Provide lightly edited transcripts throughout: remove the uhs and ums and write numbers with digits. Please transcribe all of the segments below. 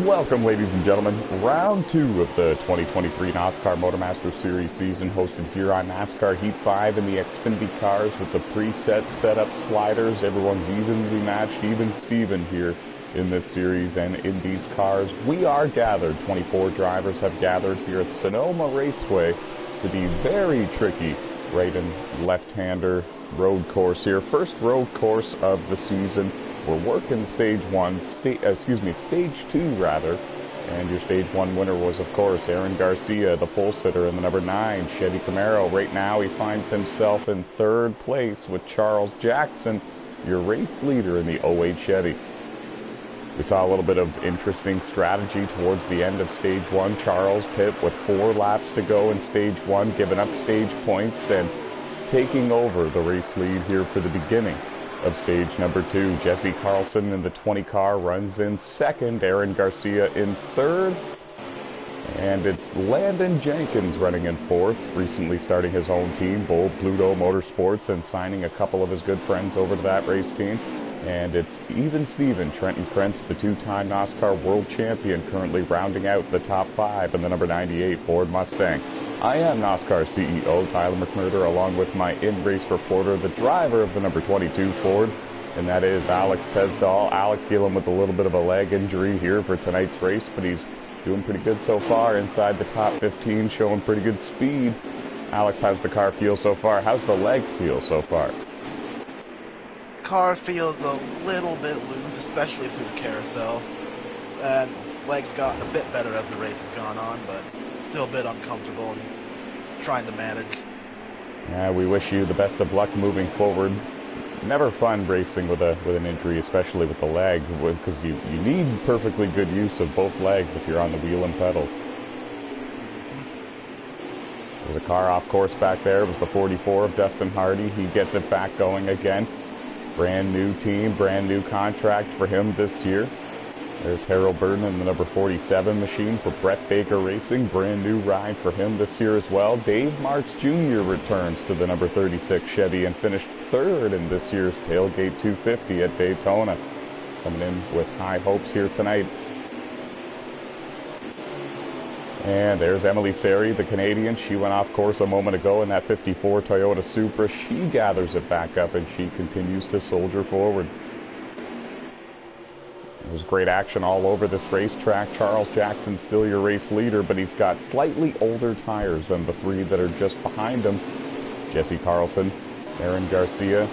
Welcome, ladies and gentlemen. Round 2 of the 2023 NASCAR MotorMaster Series season, hosted here on NASCAR Heat 5 in the Xfinity cars with the preset setup sliders. Everyone's evenly matched, even Steven here in this series and in these cars. We are gathered. 24 drivers have gathered here at Sonoma Raceway to the very tricky right and left-hander road course here. First road course of the season. We're working stage 2 rather, and your stage 1 winner was, of course, Aaron Garcia, the pole sitter in the number 9 Chevy Camaro. Right now he finds himself in 3rd place with Charles Jackson, your race leader in the 08 Chevy. We saw a little bit of interesting strategy towards the end of stage 1. Charles pit with 4 laps to go in stage 1, giving up stage points and taking over the race lead here for the beginning of stage number 2. Jesse Carlson in the 20 car runs in 2nd, Aaron Garcia in 3rd, and it's Landon Jenkins running in 4th, recently starting his own team, Bold Pluto Motorsports, and signing a couple of his good friends over to that race team. And it's even Steven, Trenton Krentz, the 2-time NASCAR World Champion, currently rounding out the top 5 in the number 98 Ford Mustang. I am NASCAR CEO Tyler McMurder, along with my in-race reporter, the driver of the number 22 Ford, and that is Alex Tesdall. Alex dealing with a little bit of a leg injury here for tonight's race, but he's doing pretty good so far, inside the top 15, showing pretty good speed. Alex, how's the car feel so far? How's the leg feel so far? Car feels a little bit loose, especially through the carousel, and legs got a bit better as the race has gone on, but still a bit uncomfortable and it's trying to manage. Yeah, we wish you the best of luck moving forward. Never fun racing with an injury, especially with the leg, because you need perfectly good use of both legs if you're on the wheel and pedals. There's a car off course back there. It was the 44 of Dustin Hardy. He gets it back going again. Brand new team, brand new contract for him this year. There's Harold Burton in the number 47 machine for Brett Baker Racing. Brand new ride for him this year as well. Dave Marks Jr. returns to the number 36 Chevy and finished 3rd in this year's Tailgate 250 at Daytona. Coming in with high hopes here tonight. And there's Emily Seri, the Canadian. She went off course a moment ago in that 54 Toyota Supra. She gathers it back up and she continues to soldier forward. There's great action all over this racetrack. Charles Jackson still your race leader, but he's got slightly older tires than the 3 that are just behind him. Jesse Carlson, Aaron Garcia,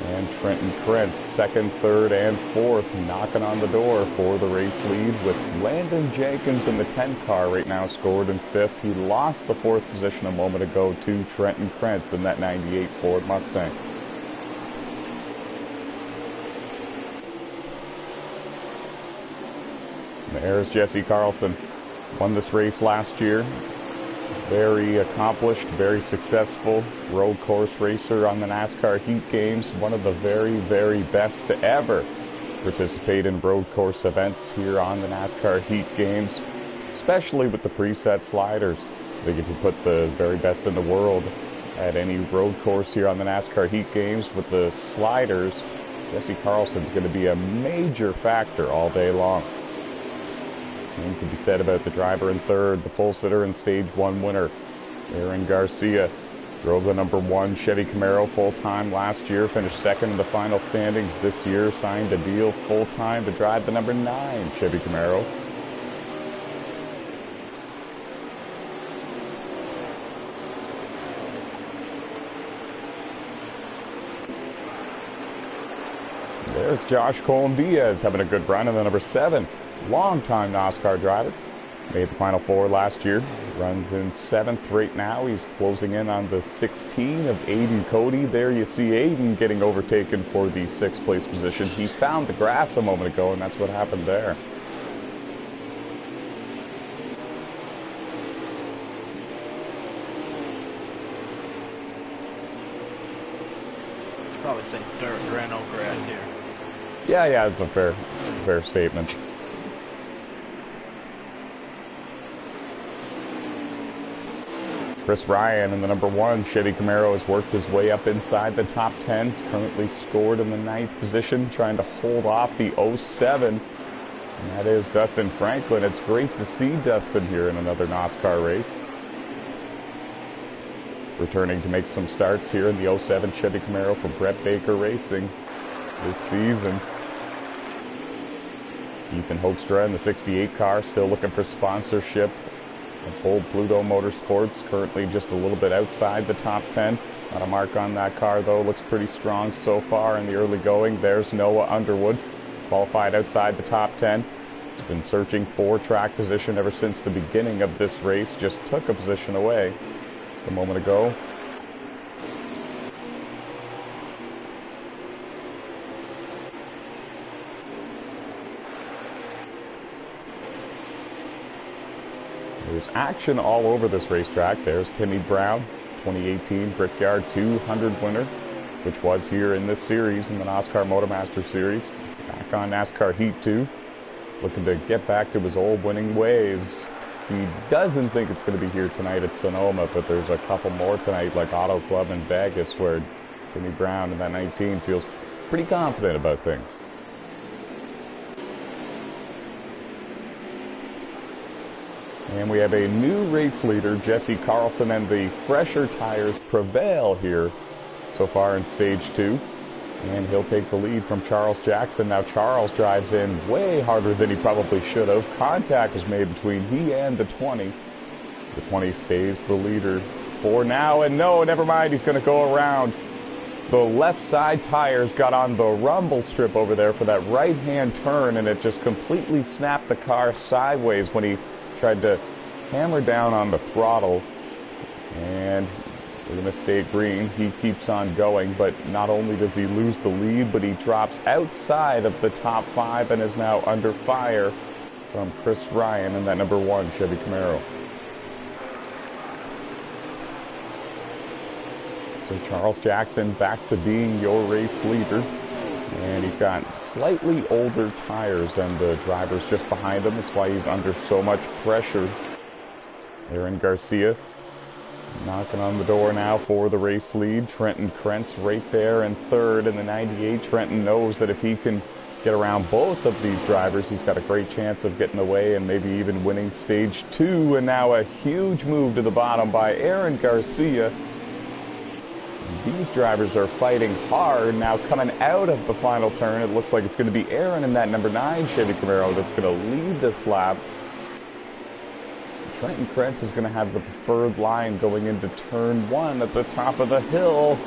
and Trenton Krentz, 2nd, 3rd, and 4th, knocking on the door for the race lead, with Landon Jenkins in the 10 car right now scored in 5th. He lost the 4th position a moment ago to Trenton Krentz in that 98 Ford Mustang. There's Jesse Carlson. Won this race last year. Very accomplished, very successful road course racer on the NASCAR Heat games. One of the very, very best to ever participate in road course events here on the NASCAR Heat games, especially with the preset sliders. I think if you put the very best in the world at any road course here on the NASCAR Heat games with the sliders, Jesse Carlson's going to be a major factor all day long. Same could be said about the driver in 3rd, the pole sitter and stage 1 winner, Aaron Garcia. Drove the number 1 Chevy Camaro full-time last year, finished 2nd in the final standings this year, signed a deal full-time to drive the number 9 Chevy Camaro. There's Josh Colin-Diaz having a good run in the number 7. Long-time NASCAR driver. Made the Final 4 last year. Runs in 7th right now. He's closing in on the 16 of Aiden Cody. There you see Aiden getting overtaken for the 6th place position. He found the grass a moment ago, and that's what happened there. Probably say dirt, there ain't no grass here. Yeah, it's a fair statement. Chris Ryan in the number 1 Chevy Camaro has worked his way up inside the top 10. Currently scored in the 9th position, trying to hold off the 07 And that is Dustin Franklin. It's great to see Dustin here in another NASCAR race. Returning to make some starts here in the 07 Chevy Camaro for Brett Baker Racing this season. Ethan Hoekstra in the 68 car, still looking for sponsorship. Bold Pluto Motorsports, currently just a little bit outside the top 10. Not a mark on that car though, looks pretty strong so far in the early going. There's Noah Underwood, qualified outside the top 10. He's been searching for track position ever since the beginning of this race, just took a position away a moment ago. There's action all over this racetrack. There's Timmy Brown, 2018 Brickyard 200 winner, which was here in this series, in the NASCAR MotorMaster Series. Back on NASCAR Heat 2, looking to get back to his old winning ways. He doesn't think it's going to be here tonight at Sonoma, but there's a couple more tonight, like Auto Club in Vegas, where Timmy Brown in that 19 feels pretty confident about things. And we have a new race leader, Jesse Carlson, and the fresher tires prevail here so far in stage 2. And he'll take the lead from Charles Jackson. Now Charles drives in way harder than he probably should have. Contact was made between he and the 20. The 20 stays the leader for now. And no, never mind, he's going to go around. The left side tires got on the rumble strip over there for that right-hand turn, and it just completely snapped the car sideways when he tried to hammer down on the throttle. And we're going to stay green. He keeps on going, but not only does he lose the lead, but he drops outside of the top 5 and is now under fire from Chris Ryan in that number 1 Chevy Camaro. So Charles Jackson back to being your race leader. And he's got slightly older tires than the drivers just behind him. That's why he's under so much pressure. Aaron Garcia knocking on the door now for the race lead. Trenton Krentz right there in third in the 98. Trenton knows that if he can get around both of these drivers, he's got a great chance of getting away and maybe even winning stage 2. And now a huge move to the bottom by Aaron Garcia. These drivers are fighting hard now coming out of the final turn. It looks like it's going to be Aaron in that number 9 Chevy Camaro that's going to lead this lap. Trenton Krentz is going to have the preferred line going into turn 1 at the top of the hill.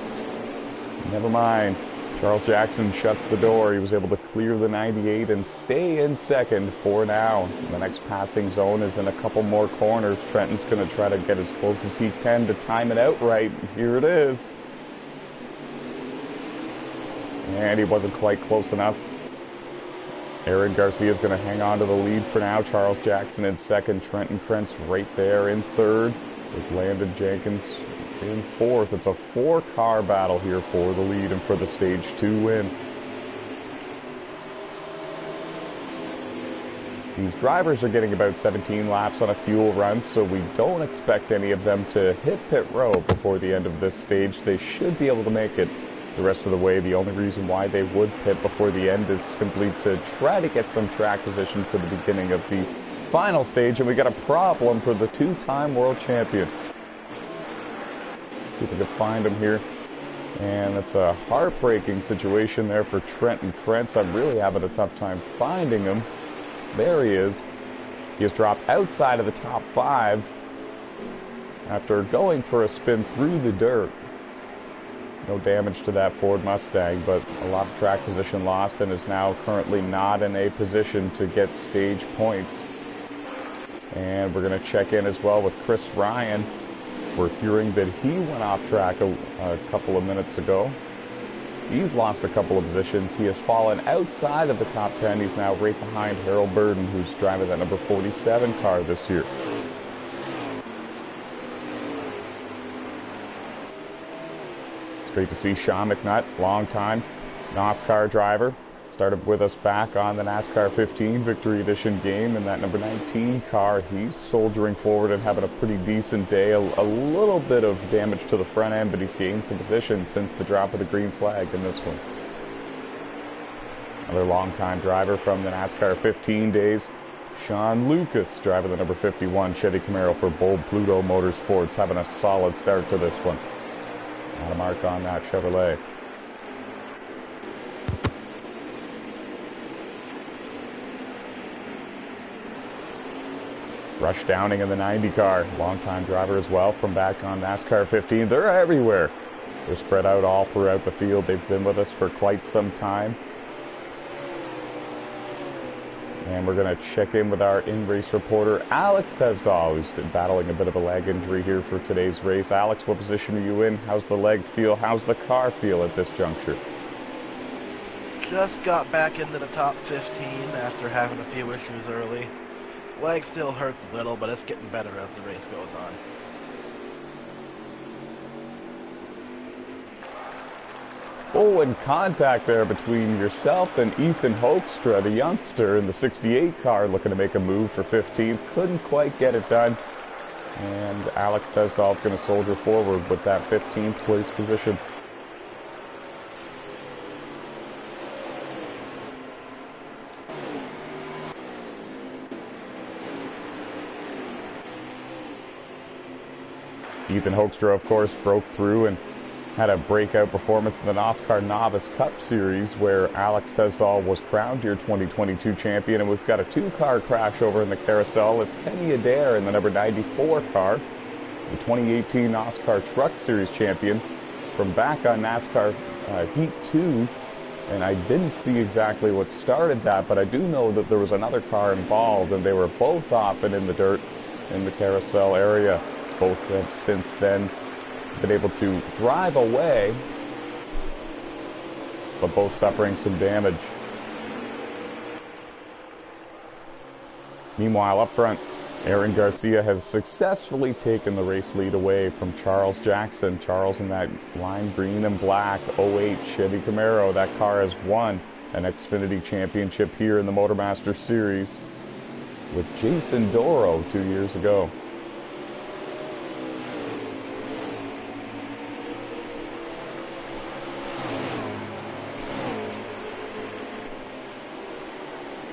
Never mind. Charles Jackson shuts the door. He was able to clear the 98 and stay in second for now. The next passing zone is in a couple more corners. Trenton's going to try to get as close as he can to time it out right. Here it is. And he wasn't quite close enough. Aaron Garcia is going to hang on to the lead for now. Charles Jackson in second. Trenton Krentz right there in third, with Landon Jenkins in fourth. It's a 4-car battle here for the lead and for the stage 2 win. These drivers are getting about 17 laps on a fuel run, so we don't expect any of them to hit pit road before the end of this stage. They should be able to make it the rest of the way. The only reason why they would pit before the end is simply to try to get some track position for the beginning of the final stage, and we got a problem for the 2-time world champion. See if we can find him here. And that's a heartbreaking situation there for Trenton Krentz. I'm really having a tough time finding him. There he is. He has dropped outside of the top 5 after going for a spin through the dirt. No damage to that Ford Mustang, but a lot of track position lost, and is now currently not in a position to get stage points. And we're going to check in as well with Chris Ryan. We're hearing that he went off track a couple of minutes ago. He's lost a couple of positions. He has fallen outside of the top 10. He's now right behind Harold Burden, who's driving that number 47 car this year. Great to see Sean McNutt, long-time NASCAR driver. Started with us back on the NASCAR 15 Victory Edition game in that number 19 car. He's soldiering forward and having a pretty decent day. A little bit of damage to the front end, but he's gained some position since the drop of the green flag in this one. Another longtime driver from the NASCAR 15 days, Sean Lucas, driving the number 51 Chevy Camaro for Bold Pluto Motorsports, having a solid start to this one. Not a mark on that Chevrolet. Rush Downing in the 90 car, longtime driver as well from back on NASCAR 15. They're everywhere. They're spread out all throughout the field. They've been with us for quite some time. And we're going to check in with our in-race reporter, Alex Tesdahl, who's been battling a bit of a leg injury here for today's race. Alex, what position are you in? How's the leg feel? How's the car feel at this juncture? Just got back into the top 15 after having a few issues early. Leg still hurts a little, but it's getting better as the race goes on. Oh, and contact there between yourself and Ethan Hoekstra, the youngster in the 68 car, looking to make a move for 15th. Couldn't quite get it done. And Alex Tesdahl's going to soldier forward with that 15th place position. Ethan Hoekstra, of course, broke through and had a breakout performance in the NOSSCAR Novice Cup Series, where Alex Tesdahl was crowned your 2022 champion. And we've got a two-car crash over in the carousel. It's Kenny Adair in the number 94 car, the 2018 NOSSCAR Truck Series champion from back on NASCAR Heat 2. And I didn't see exactly what started that, but I do know that there was another car involved, and they were both off and in the dirt in the carousel area. Both have since then been able to drive away, but both suffering some damage. Meanwhile, up front, Aaron Garcia has successfully taken the race lead away from Charles Jackson. Charles in that lime green and black 08 Chevy Camaro. That car has won an Xfinity championship here in the MotorMaster Series with Jason Doro 2 years ago.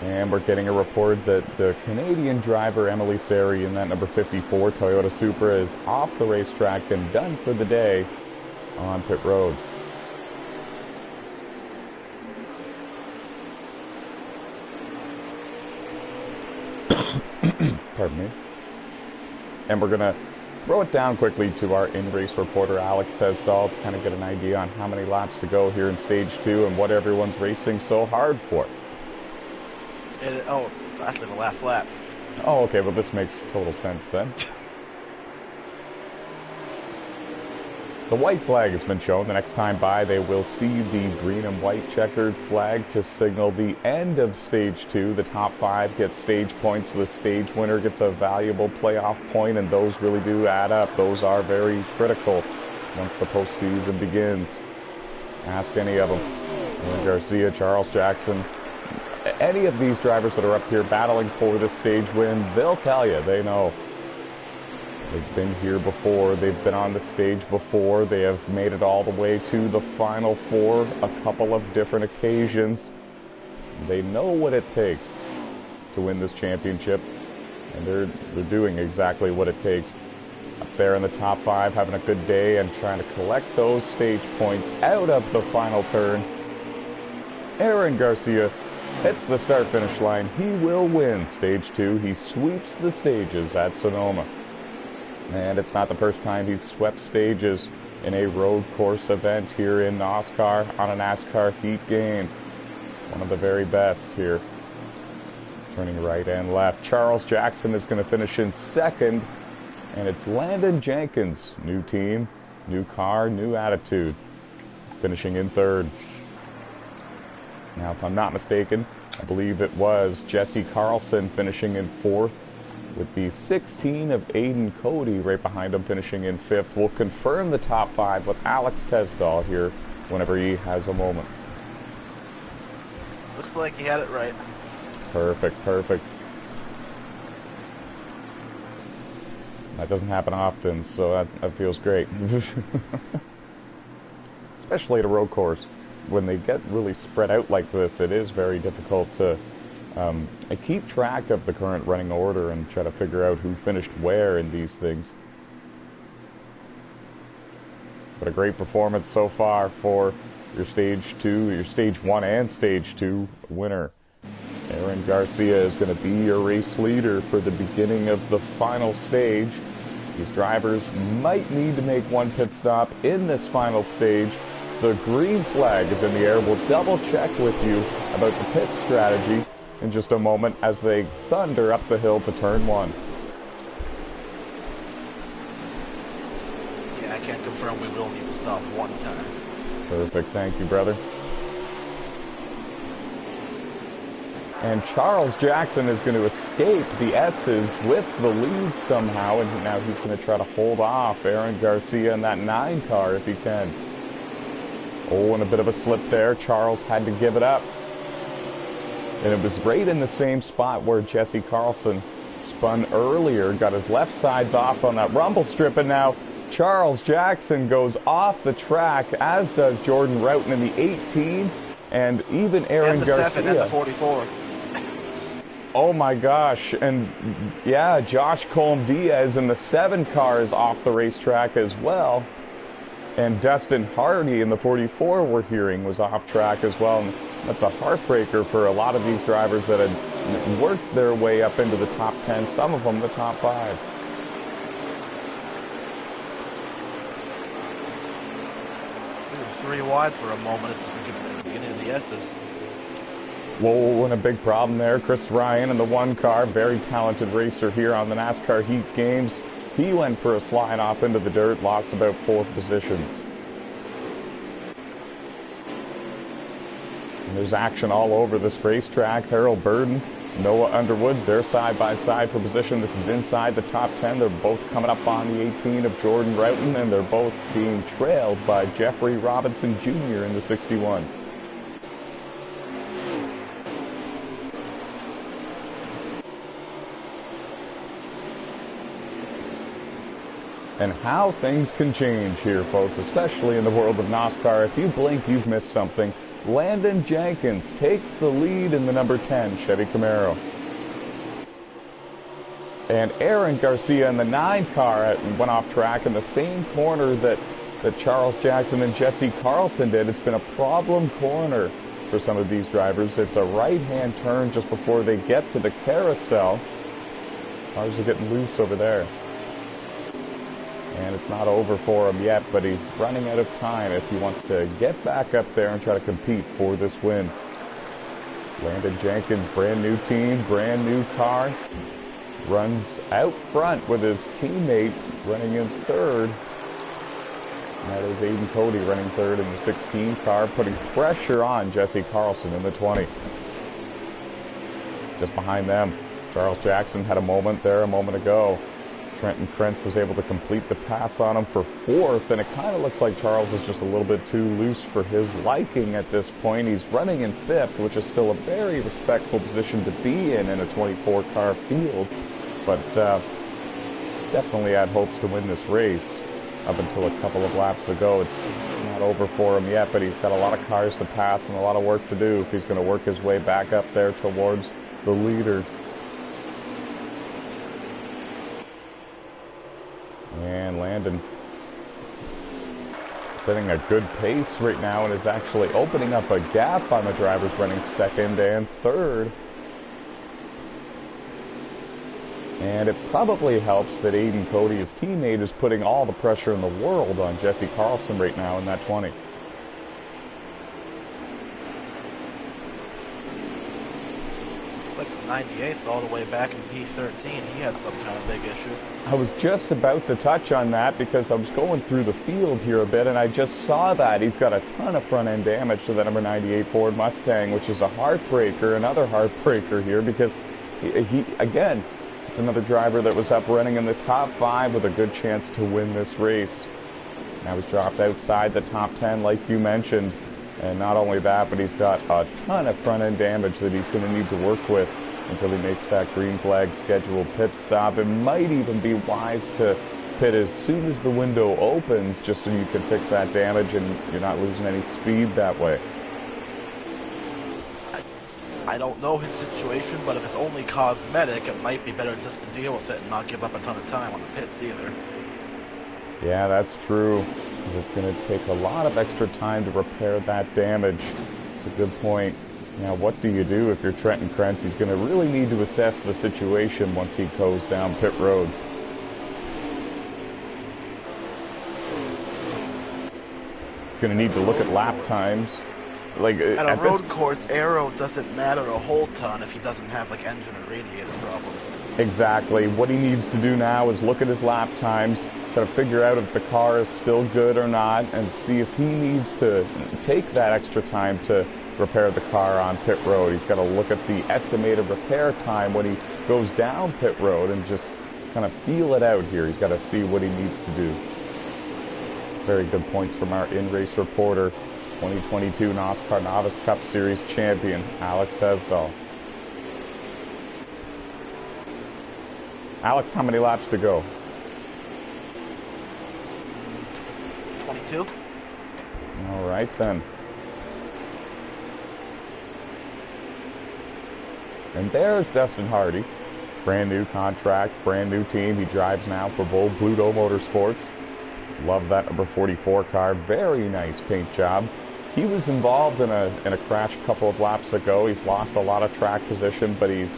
And we're getting a report that the Canadian driver Emily Seri in that number 54 Toyota Supra is off the racetrack and done for the day on pit road. Pardon me. And we're going to throw it down quickly to our in-race reporter Alex Tesdahl to kind of get an idea on how many laps to go here in stage 2 and what everyone's racing so hard for. It's actually the last lap. Oh, okay, well this makes total sense then. The white flag has been shown. The next time by, they will see the green and white checkered flag to signal the end of stage 2. The top 5 get stage points. The stage winner gets a valuable playoff point, and those really do add up. Those are very critical once the postseason begins. Ask any of them. Aaron Garcia, Charles Jackson, any of these drivers that are up here battling for this stage win, they'll tell you, they know. They've been here before, they've been on the stage before, they have made it all the way to the Final Four a couple of different occasions. They know what it takes to win this championship, and they're doing exactly what it takes. Up there in the top 5, having a good day and trying to collect those stage points out of the final turn. Aaron Garcia hits the start-finish line. He will win stage 2. He sweeps the stages at Sonoma. And it's not the first time he's swept stages in a road course event here in NOSSCAR on a NASCAR Heat game. One of the very best here. Turning right and left. Charles Jackson is going to finish in second. And it's Landon Jenkins. New team, new car, new attitude. Finishing in third. Now, if I'm not mistaken, I believe it was Jesse Carlson finishing in fourth, with the 16 of Aiden Cody right behind him finishing in fifth. We'll confirm the top 5 with Alex Tesdahl here whenever he has a moment. Looks like he had it right. Perfect, perfect. That doesn't happen often, so that feels great. Especially at a road course. when they get really spread out like this, it is very difficult to keep track of the current running order and try to figure out who finished where in these things. But a great performance so far for your Stage 2, your Stage 1 and Stage 2 winner. Aaron Garcia is going to be your race leader for the beginning of the final stage. These drivers might need to make one pit stop in this final stage. The green flag is in the air. We'll double check with you about the pit strategy in just a moment as they thunder up the hill to turn 1. Yeah, I can confirm we will need to stop one time. Perfect, thank you, brother. And Charles Jackson is going to escape the S's with the lead somehow, and now he's going to try to hold off Aaron Garcia in that 9 car if he can. Oh, and a bit of a slip there. Charles had to give it up. And it was right in the same spot where Jesse Carlson spun earlier, got his left sides off on that rumble strip, and now Charles Jackson goes off the track, as does Jordan Roughton in the 18, and even Aaron and the Garcia. 7 and the 44. Oh my gosh, and yeah, Josh Colm Diaz in the 7 car is off the racetrack as well. And Dustin Hardy in the 44 we're hearing was off track as well. And that's a heartbreaker for a lot of these drivers that had worked their way up into the top 10, some of them the top 5. We were 3 wide for a moment at the beginning of the S's. Whoa, and a big problem there. Chris Ryan in the 1 car, very talented racer here on the NASCAR Heat games. He went for a slide off into the dirt, lost about 4 positions. And there's action all over this racetrack. Harold Burden, Noah Underwood, they're side by side for position. This is inside the top 10. They're both coming up on the 18 of Jordan Roughton, and they're both being trailed by Jeffrey Robinson Jr. in the 61. And how things can change here, folks, especially in the world of NASCAR. If you blink, you've missed something. Landon Jenkins takes the lead in the number 10 Chevy Camaro. And Aaron Garcia in the 9 car went off track in the same corner that Charles Jackson and Jesse Carlson did. It's been a problem corner for some of these drivers. It's a right-hand turn just before they get to the carousel. Cars are getting loose over there. And it's not over for him yet, but he's running out of time if he wants to get back up there and try to compete for this win. Landon Jenkins, brand new team, brand new car, runs out front with his teammate running in 3rd. And that is Aiden Cody running 3rd in the 16 car, putting pressure on Jesse Carlson in the 20. Just behind them, Charles Jackson had a moment there a moment ago. Trenton Krentz was able to complete the pass on him for 4th, and it kind of looks like Charles is just a little bit too loose for his liking at this point. He's running in 5th, which is still a very respectful position to be in a 24-car field, but definitely had hopes to win this race up until a couple of laps ago. It's not over for him yet, but he's got a lot of cars to pass and a lot of work to do if he's going to work his way back up there towards the leader. And Landon setting a good pace right now and is actually opening up a gap on the drivers running 2nd and 3rd. And it probably helps that Aiden Cody, his teammate, is putting all the pressure in the world on Jesse Carlson right now in that 20. Like 98th all the way back in P13. He had some kind of big issue. I was just about to touch on that because I was going through the field here a bit and I just saw that. He's got a ton of front end damage to the number 98 Ford Mustang, which is a heartbreaker, another heartbreaker here because he again, it's another driver that was up running in the top 5 with a good chance to win this race. Now he's dropped outside the top 10 like you mentioned. And not only that, but he's got a ton of front-end damage that he's going to need to work with until he makes that green flag scheduled pit stop. It might even be wise to pit as soon as the window opens, just so you can fix that damage and you're not losing any speed that way. I don't know his situation, but if it's only cosmetic, it might be better just to deal with it and not give up a ton of time on the pits either. Yeah, that's true. It's going to take a lot of extra time to repair that damage. It's a good point. Now, what do you do if you're Trenton Krentz? He's going to really need to assess the situation once he goes down pit road. He's going to need to look at lap times. Like at a road course, aero doesn't matter a whole ton if he doesn't have like engine or radiator problems. Exactly. What he needs to do now is look at his lap times, try to figure out if the car is still good or not, and see if he needs to take that extra time to repair the car on pit road. He's got to look at the estimated repair time when he goes down pit road and just kind of feel it out here. He's got to see what he needs to do. Very good points from our in-race reporter, 2022 NASCAR Novice Cup Series champion, Alex Tesdall. Alex, how many laps to go? 22. All right, then. And there's Dustin Hardy. Brand new contract, brand new team. He drives now for Bold Pluto Motorsports. Love that number 44 car. Very nice paint job. He was involved in a crash a couple of laps ago. He's lost a lot of track position, but he's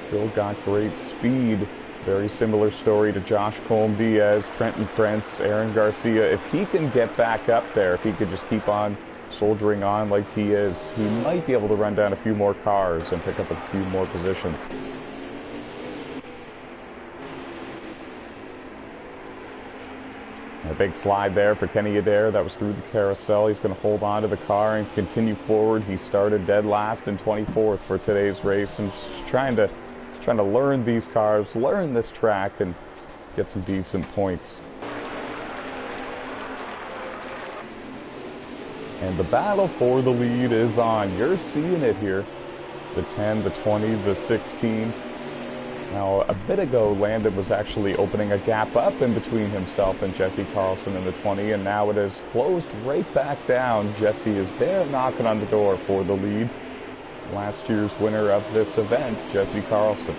still got great speed. Very similar story to Josh Colm-Diaz, Trenton Krentz, Aaron Garcia. If he can get back up there, if he could just keep on soldiering on like he is, he might be able to run down a few more cars and pick up a few more positions. A big slide there for Kenny Adair. That was through the carousel. He's going to hold on to the car and continue forward. He started dead last and 24th for today's race, and just trying to learn these cars, learn this track, and get some decent points. And the battle for the lead is on. You're seeing it here. The 10, the 20, the 16. Now, a bit ago, Landon was actually opening a gap up in between himself and Jesse Carlson in the 20, and now it has closed right back down. Jesse is there knocking on the door for the lead. Last year's winner of this event, Jesse Carlson.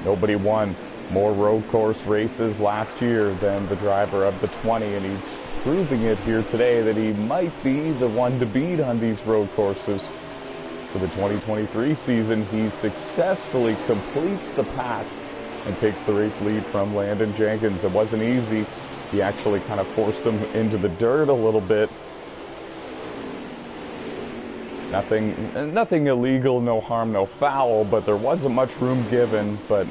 Nobody won more road course races last year than the driver of the 20, and he's proving it here today that he might be the one to beat on these road courses. For the 2023 season, he successfully completes the pass and takes the race lead from Landon Jenkins. It wasn't easy. He actually kind of forced him into the dirt a little bit. Nothing illegal, no harm, no foul, but there wasn't much room given. But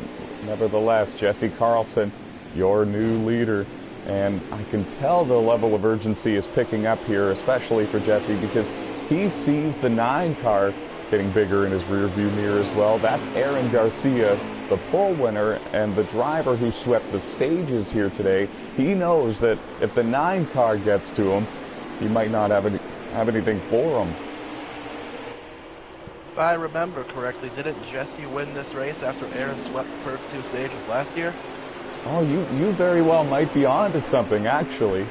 nevertheless, Jesse Carlson, your new leader. And I can tell the level of urgency is picking up here, especially for Jesse, because he sees the 9 car getting bigger in his rear view mirror as well. That's Aaron Garcia, the pole winner and the driver who swept the stages here today. He knows that if the 9 car gets to him, he might not have anything for him. If I remember correctly, didn't Jesse win this race after Aaron swept the first 2 stages last year? Oh, you very well might be on to something, actually.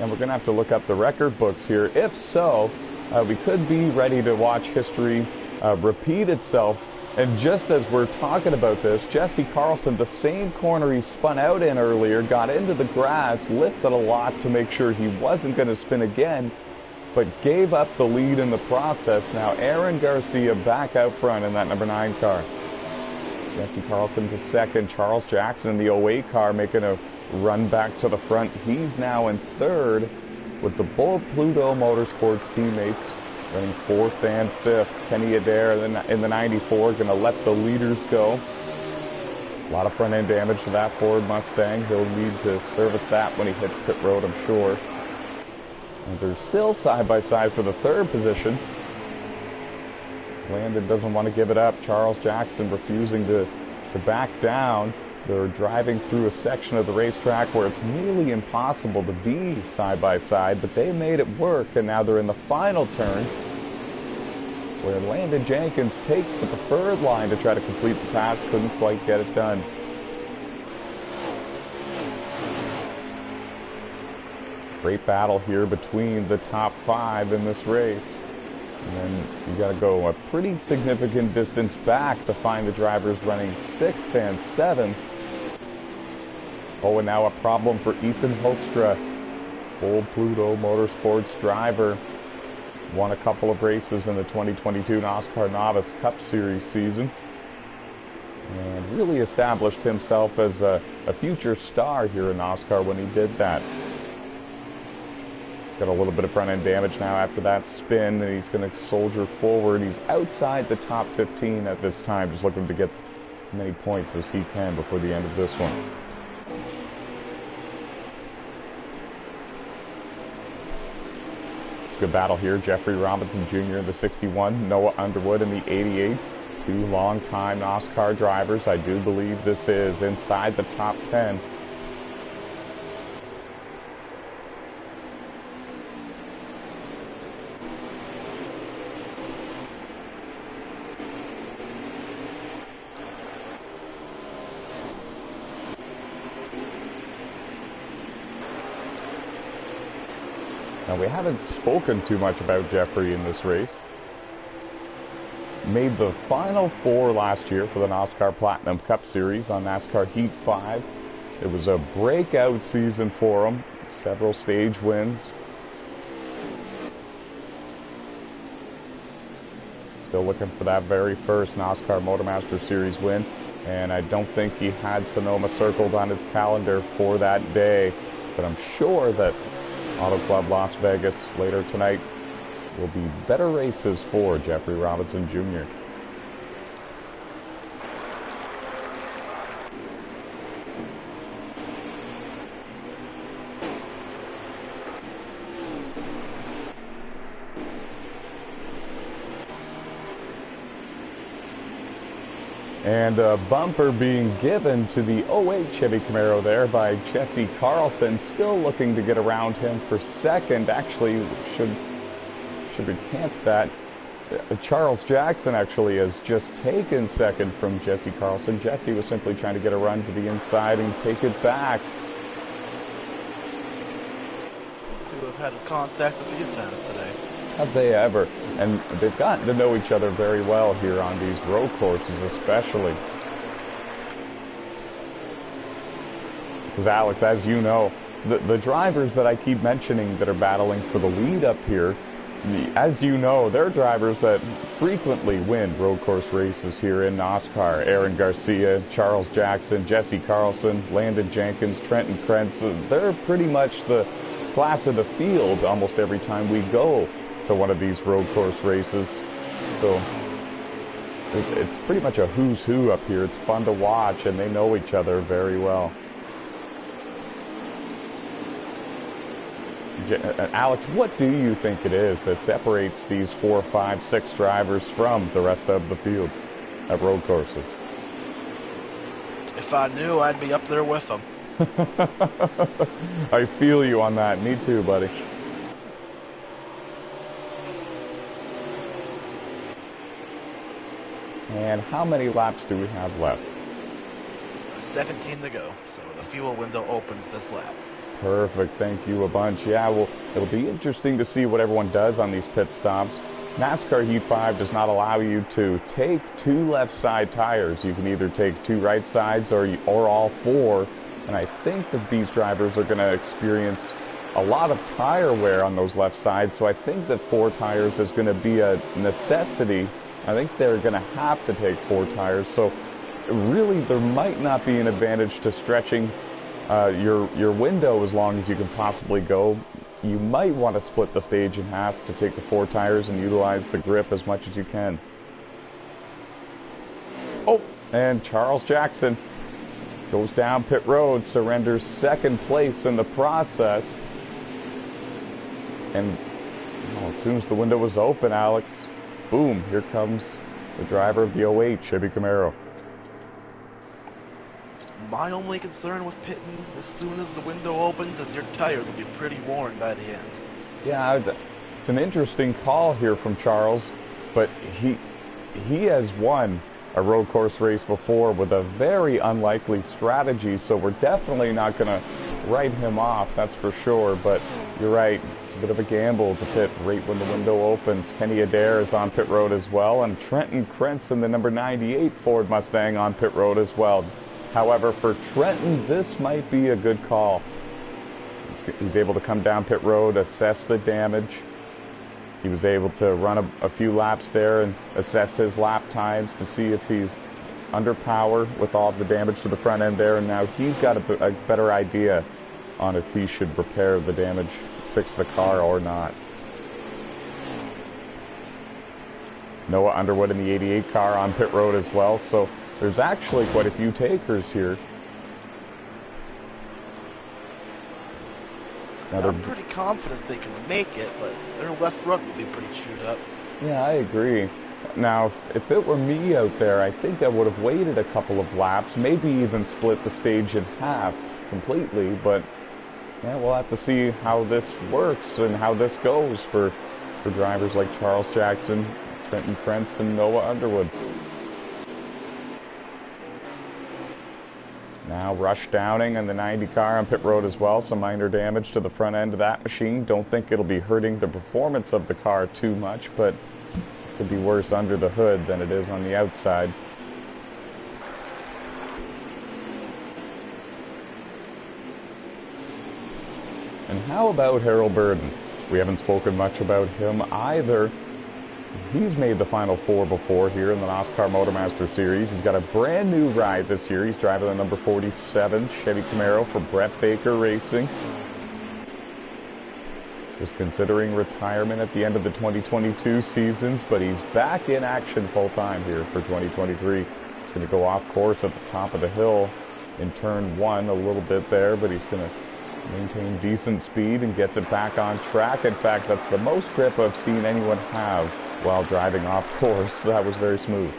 And we're going to have to look up the record books here. If so, we could be ready to watch history repeat itself. And just as we're talking about this, Jesse Carlson, the same corner he spun out in earlier, got into the grass, lifted a lot to make sure he wasn't going to spin again, but gave up the lead in the process. Now Aaron Garcia back out front in that number 9 car. Jesse Carlson to second. Charles Jackson in the 08 car making a run back to the front. He's now in third with the Bold Pluto Motorsports teammates running 4th and 5th. Kenny Adair in the 94 going to let the leaders go. A lot of front end damage to that Ford Mustang. He'll need to service that when he hits pit road, I'm sure. And they're still side by side for the 3rd position. Landon doesn't want to give it up. Charles Jackson refusing to back down. They're driving through a section of the racetrack where it's nearly impossible to be side by side, but they made it work, and now they're in the final turn where Landon Jenkins takes the preferred line to try to complete the pass, couldn't quite get it done. Great battle here between the top 5 in this race. And then you got to go a pretty significant distance back to find the drivers running 6th and 7th. Oh, and now a problem for Ethan Hoekstra, old Pluto Motorsports driver. Won a couple of races in the 2022 NASCAR Novice Cup Series season. And really established himself as a future star here in NASCAR when he did that. Got a little bit of front end damage now after that spin, and he's going to soldier forward. He's outside the top 15 at this time, just looking to get as many points as he can before the end of this one. It's a good battle here. Jeffrey Robinson Jr. in the 61, Noah Underwood in the 88. Two long-time NASCAR drivers. I do believe this is inside the top 10. Now, we haven't spoken too much about Jeffrey in this race. Made the final 4 last year for the NASCAR Platinum Cup Series on NASCAR Heat 5. It was a breakout season for him. Several stage wins. Still looking for that very first NASCAR MotorMaster Series win. And I don't think he had Sonoma circled on his calendar for that day. But I'm sure that Auto Club Las Vegas later tonight will be better races for Jeffrey Robinson Jr. And a bumper being given to the 08 Chevy Camaro there by Jesse Carlson, still looking to get around him for second. Actually, should recant that. Charles Jackson actually has just taken second from Jesse Carlson. Jesse was simply trying to get a run to the inside and take it back. Two have had contact a few times today. Have they ever? And they've gotten to know each other very well here on these road courses especially. Because Alex, as you know, the drivers that I keep mentioning that are battling for the lead up here, as you know, they're drivers that frequently win road course races here in NASCAR. Aaron Garcia, Charles Jackson, Jesse Carlson, Landon Jenkins, Trenton Krentz, they're pretty much the class of the field almost every time we go to one of these road course races. So it's pretty much a who's who up here. It's fun to watch, and they know each other very well. Alex, what do you think it is that separates these 4, 5, 6 drivers from the rest of the field at road courses? If I knew, I'd be up there with them. I feel you on that. Me too, buddy. And how many laps do we have left? 17 to go, so the fuel window opens this lap. Perfect, thank you a bunch. Yeah, well, it'll be interesting to see what everyone does on these pit stops. NASCAR Heat 5 does not allow you to take 2 left side tires. You can either take 2 right sides or all 4. And I think that these drivers are going to experience a lot of tire wear on those left sides. So I think that 4 tires is going to be a necessity. I think they're going to have to take 4 tires. So really, there might not be an advantage to stretching your window as long as you can possibly go. You might want to split the stage in half to take the 4 tires and utilize the grip as much as you can. Oh, and Charles Jackson goes down pit road, surrenders 2nd place in the process. And as soon as the window was open, Alex, boom, here comes the driver of the 08 Chevy Camaro. My only concern with pitting as soon as the window opens is your tires will be pretty worn by the end. Yeah, it's an interesting call here from Charles. but he has won a road course race before with a very unlikely strategy, so we're definitely not going to write him off, that's for sure. But you're right, it's a bit of a gamble to pit right when the window opens. Kenny Adair is on pit road as well, and Trenton Krentz in the number 98 Ford Mustang on pit road as well. However, for Trenton, this might be a good call. He's able to come down pit road, assess the damage. He was able to run a few laps there and assess his lap times to see if he's under power with all the damage to the front end there. And now he's got a better idea on if he should repair the damage, fix the car or not. Noah Underwood in the 88 car on pit road as well. So there's actually quite a few takers here. Now I'm pretty confident they can make it, but their left front will be pretty chewed up. Yeah, I agree. Now, if it were me out there, I think I would have waited a couple of laps, maybe even split the stage in half completely, but yeah, we'll have to see how this works and how this goes for drivers like Charles Jackson, Trenton Krentz, and Noah Underwood. Now Rush Downing and the 90 car on pit road as well. Some minor damage to the front end of that machine. Don't think it'll be hurting the performance of the car too much, but it could be worse under the hood than it is on the outside. And how about Harold Burden? We haven't spoken much about him either. He's made the Final Four before here in the NASCAR MotorMaster Series. He's got a brand new ride this year. He's driving the number 47 Chevy Camaro for Brett Baker Racing. Just considering retirement at the end of the 2022 seasons, but he's back in action full-time here for 2023. He's going to go off course at the top of the hill in turn 1 a little bit there, but he's going to maintain decent speed and gets it back on track. In fact, that's the most grip I've seen anyone have while driving off course. That was very smooth.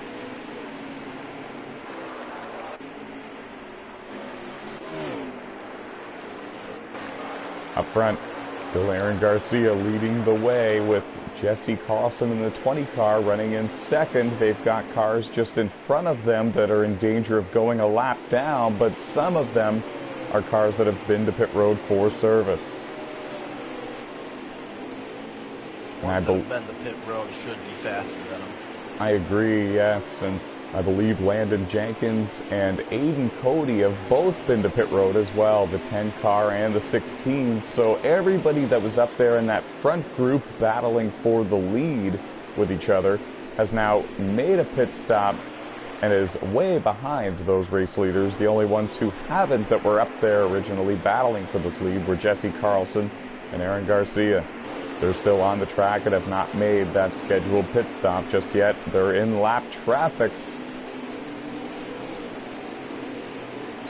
Up front, still Aaron Garcia leading the way with Jesse Carlson in the 20 car running in second. They've got cars just in front of them that are in danger of going a lap down, but some of them are cars that have been to pit road for service. Ones that have been to pit road should be faster than them. I agree, yes, and I believe Landon Jenkins and Aiden Cody have both been to pit road as well, the 10 car and the 16. So everybody that was up there in that front group battling for the lead with each other has now made a pit stop and is way behind those race leaders. The only ones who haven't that were up there originally battling for this lead were Jesse Carlson and Aaron Garcia. They're still on the track and have not made that scheduled pit stop just yet. They're in lap traffic.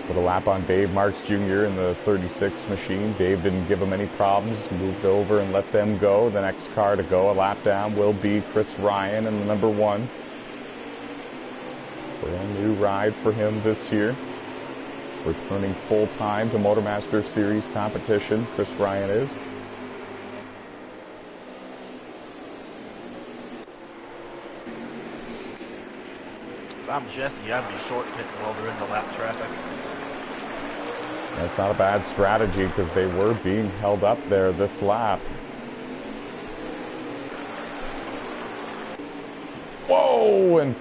Put a lap on Dave Marks Jr. in the 36 machine. Dave didn't give him any problems, moved over and let them go. The next car to go a lap down will be Chris Ryan in the number 1. Brand new ride for him this year. Returning full-time to MotorMaster Series competition, Chris Ryan is. If I'm Jesse, I'd be short pitting while they're in the lap traffic. That's not a bad strategy because they were being held up there this lap. Whoa! And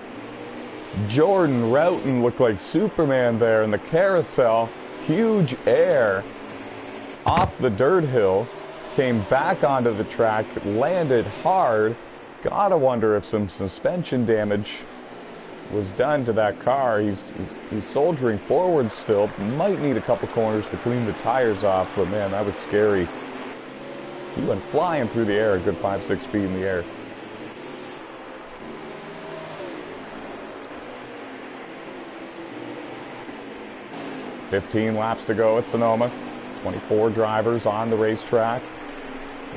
Jordan Roughton looked like Superman there in the carousel. Huge air off the dirt hill. Came back onto the track, landed hard. Gotta wonder if some suspension damage was done to that car. He's soldiering forward still. Might need a couple corners to clean the tires off, but man, that was scary. He went flying through the air, a good 5-6 speed in the air. "15 laps to go at Sonoma. 24 drivers on the racetrack.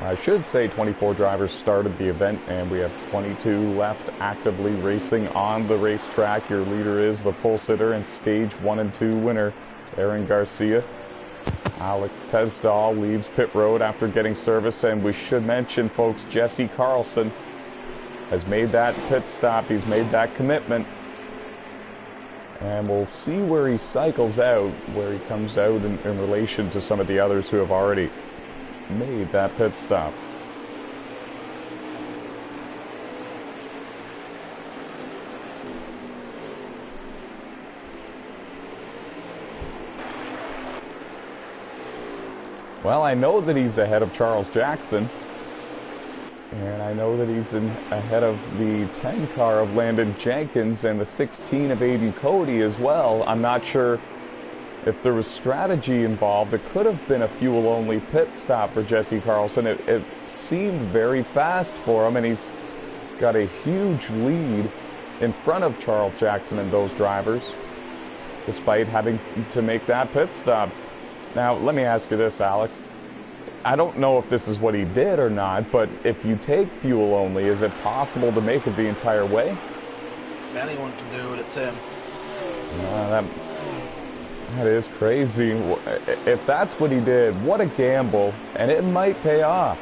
I should say 24 drivers started the event, and we have 22 left actively racing on the racetrack. Your leader is the pole sitter and stage 1 and 2 winner, Aaron Garcia. Alex Tesdall leaves pit road after getting service, and we should mention, folks, Jesse Carlson has made that pit stop. He's made that commitment. And we'll see where he cycles out, where he comes out in relation to some of the others who have already made that pit stop. Well, I know that he's ahead of Charles Jackson. And I know that he's ahead of the 10 car of Landon Jenkins and the 16 of Aiden Cody as well. I'm not sure if there was strategy involved. It could have been a fuel-only pit stop for Jesse Carlson. It seemed very fast for him, and he's got a huge lead in front of Charles Jackson and those drivers, despite having to make that pit stop. Now, let me ask you this, Alex. I don't know if this is what he did or not, but if you take fuel only, is it possible to make it the entire way? If anyone can do it, it's him. That is crazy. If that's what he did, what a gamble, and it might pay off.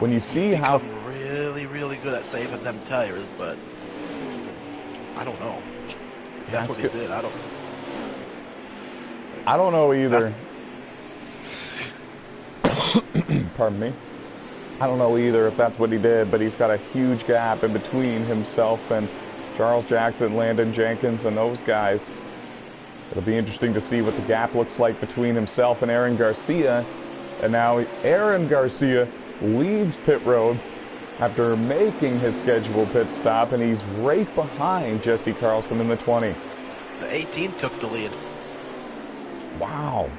When you see how really, really good at saving them tires, but I don't know. That's what he did. I don't know either. Pardon me. I don't know either if that's what he did, but he's got a huge gap in between himself and Charles Jackson, Landon Jenkins, and those guys. It'll be interesting to see what the gap looks like between himself and Aaron Garcia. And now Aaron Garcia leaves pit road after making his scheduled pit stop, and he's right behind Jesse Carlson in the 20. The 18 took the lead. Wow.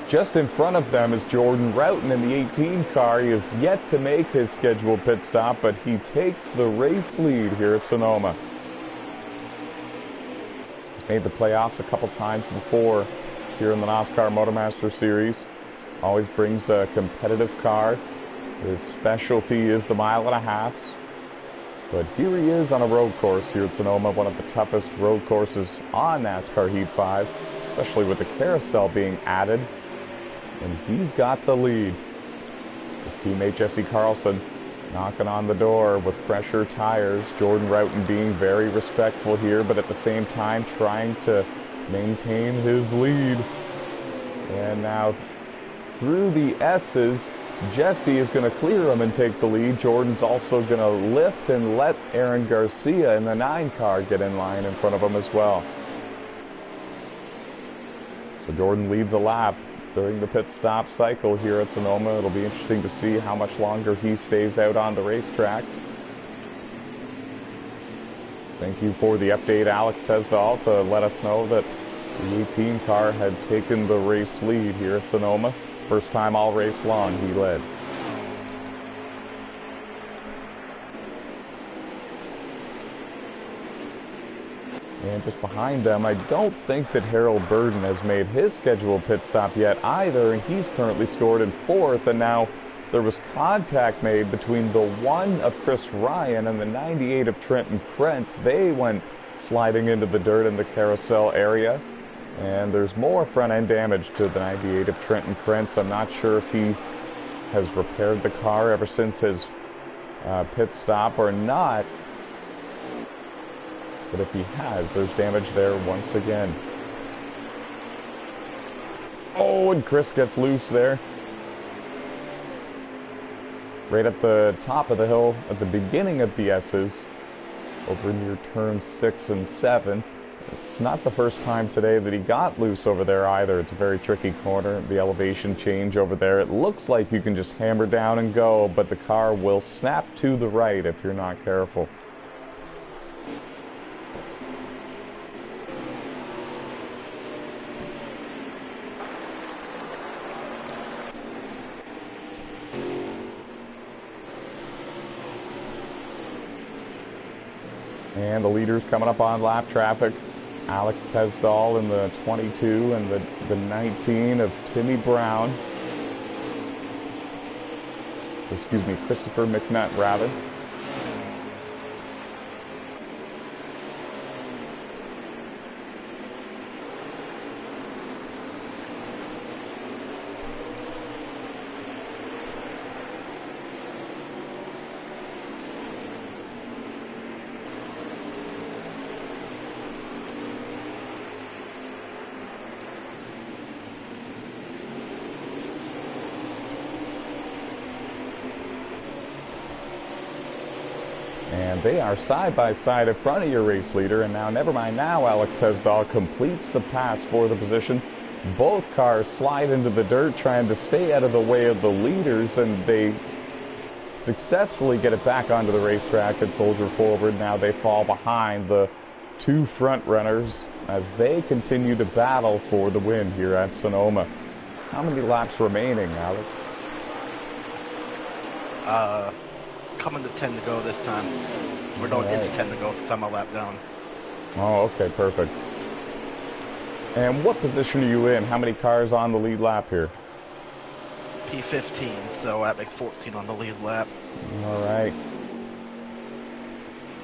Just in front of them is Jordan Roughton in the 18 car. He has yet to make his scheduled pit stop, but he takes the race lead here at Sonoma. He's made the playoffs a couple times before here in the NASCAR MotorMaster Series. Always brings a competitive car. His specialty is the 1.5 miles. But here he is on a road course here at Sonoma, one of the toughest road courses on NASCAR Heat 5, especially with the carousel being added. And he's got the lead. His teammate Jesse Carlson knocking on the door with fresher tires. Jordan Roughton being very respectful here, but at the same time trying to maintain his lead. And now through the S's, Jesse is going to clear him and take the lead. Jordan's also going to lift and let Aaron Garcia in the 9 car get in line in front of him as well. So Jordan leads a lap during the pit stop cycle here at Sonoma. It'll be interesting to see how much longer he stays out on the racetrack. Thank you for the update, Alex Tesdall, to let us know that the 18 car had taken the race lead here at Sonoma. First time all race long he led. And just behind them, I don't think that Harold Burden has made his scheduled pit stop yet either, and he's currently scored in 4th, and now there was contact made between the 1 of Chris Ryan and the 98 of Trenton Krentz. They went sliding into the dirt in the carousel area. And there's more front-end damage to the 98 of Trenton Krentz. I'm not sure if he has repaired the car ever since his pit stop or not. But if he has, there's damage there once again. Oh, and Chris gets loose there. Right at the top of the hill, at the beginning of the S's, over near turns 6 and 7. It's not the first time today that he got loose over there either. It's a very tricky corner. The elevation change over there. It looks like you can just hammer down and go, but the car will snap to the right if you're not careful. And the leaders coming up on lap traffic. Alex Tesdall in the 22 and the 19 of Timmy Brown. Excuse me, Christopher McNutt, rather. And they are side by side in front of your race leader. And now, never mind now, Alex Tesdall completes the pass for the position. Both cars slide into the dirt trying to stay out of the way of the leaders, and they successfully get it back onto the racetrack and soldier forward. Now they fall behind the two front runners as they continue to battle for the win here at Sonoma. How many laps remaining, Alex? Coming to 10 to go this time. Or no, it's 10 to go since I'm a lap down. Oh, okay, perfect. And what position are you in? How many cars on the lead lap here? P15, so that makes 14 on the lead lap. All right.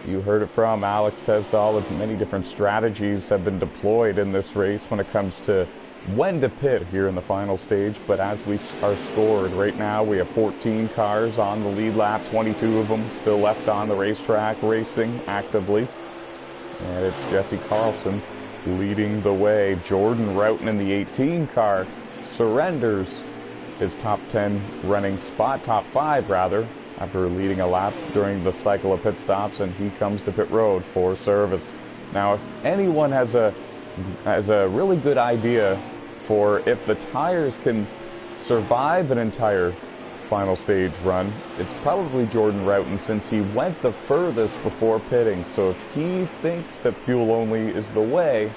You heard it from Alex Tesdall. Many different strategies have been deployed in this race when it comes to when to pit here in the final stage. But as we are scored right now, we have 14 cars on the lead lap, 22 of them still left on the racetrack racing actively. And it's Jesse Carlson leading the way. Jordan Roughton in the 18 car surrenders his top 10 running spot, top 5 rather, after leading a lap during the cycle of pit stops, and he comes to pit road for service. Now, if anyone has a really good idea for if the tires can survive an entire final stage run, it's probably Jordan Roughton, since he went the furthest before pitting. So if he thinks that fuel only is the way,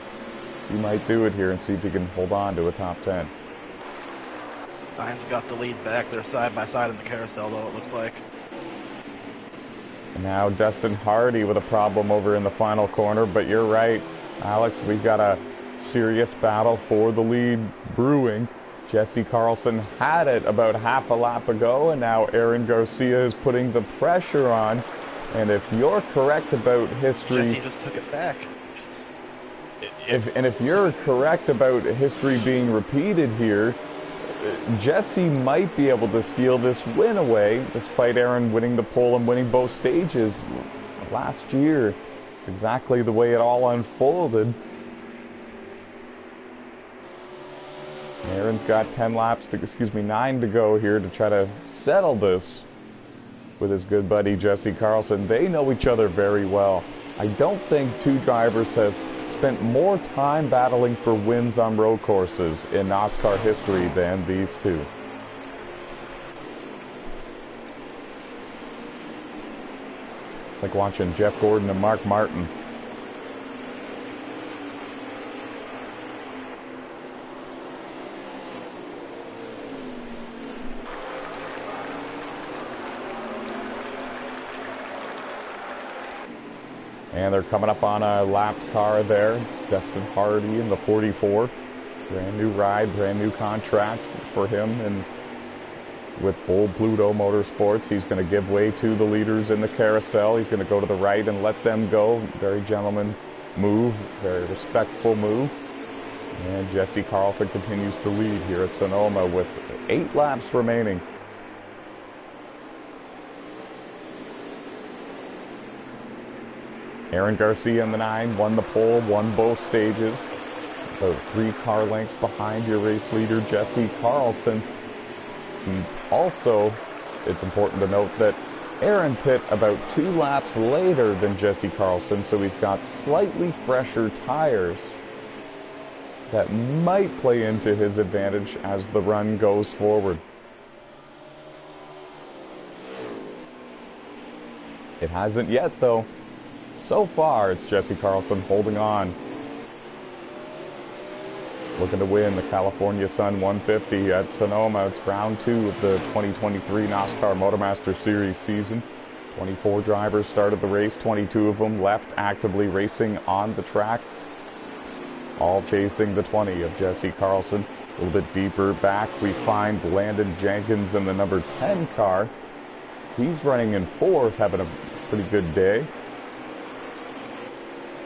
he might do it here and see if he can hold on to a top 10. Diane's got the lead back. They're side by side in the carousel, though, it looks like. And now Dustin Hardy with a problem over in the final corner, but you're right, Alex, we've got a serious battle for the lead brewing. Jesse Carlson had it about half a lap ago, and now Aaron Garcia is putting the pressure on. And if you're correct about history... Jesse just took it back. If you're correct about history being repeated here, Jesse might be able to steal this win away, despite Aaron winning the pole and winning both stages last year. It's exactly the way it all unfolded. Aaron's got 9 to go here to try to settle this with his good buddy Jesse Carlson. They know each other very well. I don't think two drivers have spent more time battling for wins on road courses in NASCAR history than these two. It's like watching Jeff Gordon and Mark Martin. And they're coming up on a lapped car there. It's Dustin Hardy in the 44. Brand new ride, brand new contract for him. And with Bold Pluto Motorsports, he's going to give way to the leaders in the carousel. He's going to go to the right and let them go. Very gentleman move, very respectful move. And Jesse Carlson continues to lead here at Sonoma with 8 laps remaining. Aaron Garcia in the 9, won the pole, won both stages. About 3 car lengths behind your race leader, Jesse Carlson. Also, it's important to note that Aaron pit about 2 laps later than Jesse Carlson, so he's got slightly fresher tires that might play into his advantage as the run goes forward. It hasn't yet, though. So far, it's Jesse Carlson holding on. Looking to win the California Sun 150 at Sonoma. It's round 2 of the 2023 NASCAR MotorMaster Series season. 24 drivers started the race, 22 of them left actively racing on the track. All chasing the 20 of Jesse Carlson. A little bit deeper back, we find Landon Jenkins in the number 10 car. He's running in 4th, having a pretty good day.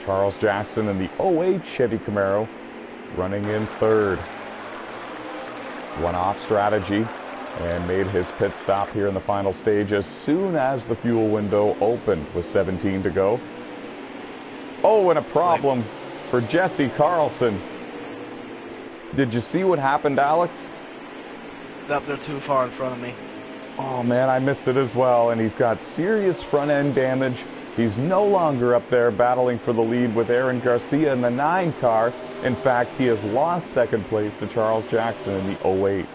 Charles Jackson in the 08 Chevy Camaro running in 3rd. Went off strategy and made his pit stop here in the final stage as soon as the fuel window opened with 17 to go. Oh, and a problem for Jesse Carlson. Did you see what happened, Alex? Nope, they're too far in front of me. Oh man, I missed it as well, and he's got serious front end damage He's no longer up there battling for the lead with Aaron Garcia in the 9 car. In fact, he has lost second place to Charles Jackson in the 08.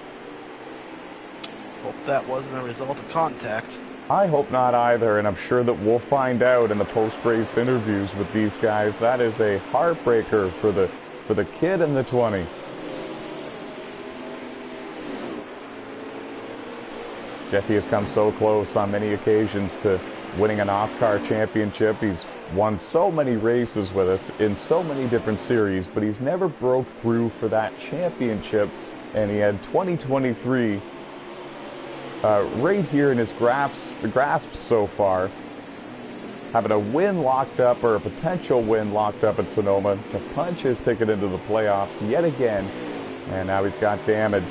Hope that wasn't a result of contact. I hope not either, and I'm sure that we'll find out in the post-race interviews with these guys. That is a heartbreaker for the kid in the 20. Jesse has come so close on many occasions to winning a NOSSCAR championship. He's won so many races with us in so many different series, but he's never broke through for that championship, and he had 2023 right here in his grasp so far, having a win locked up, or a potential win locked up at Sonoma to punch his ticket into the playoffs yet again. And now he's got damage,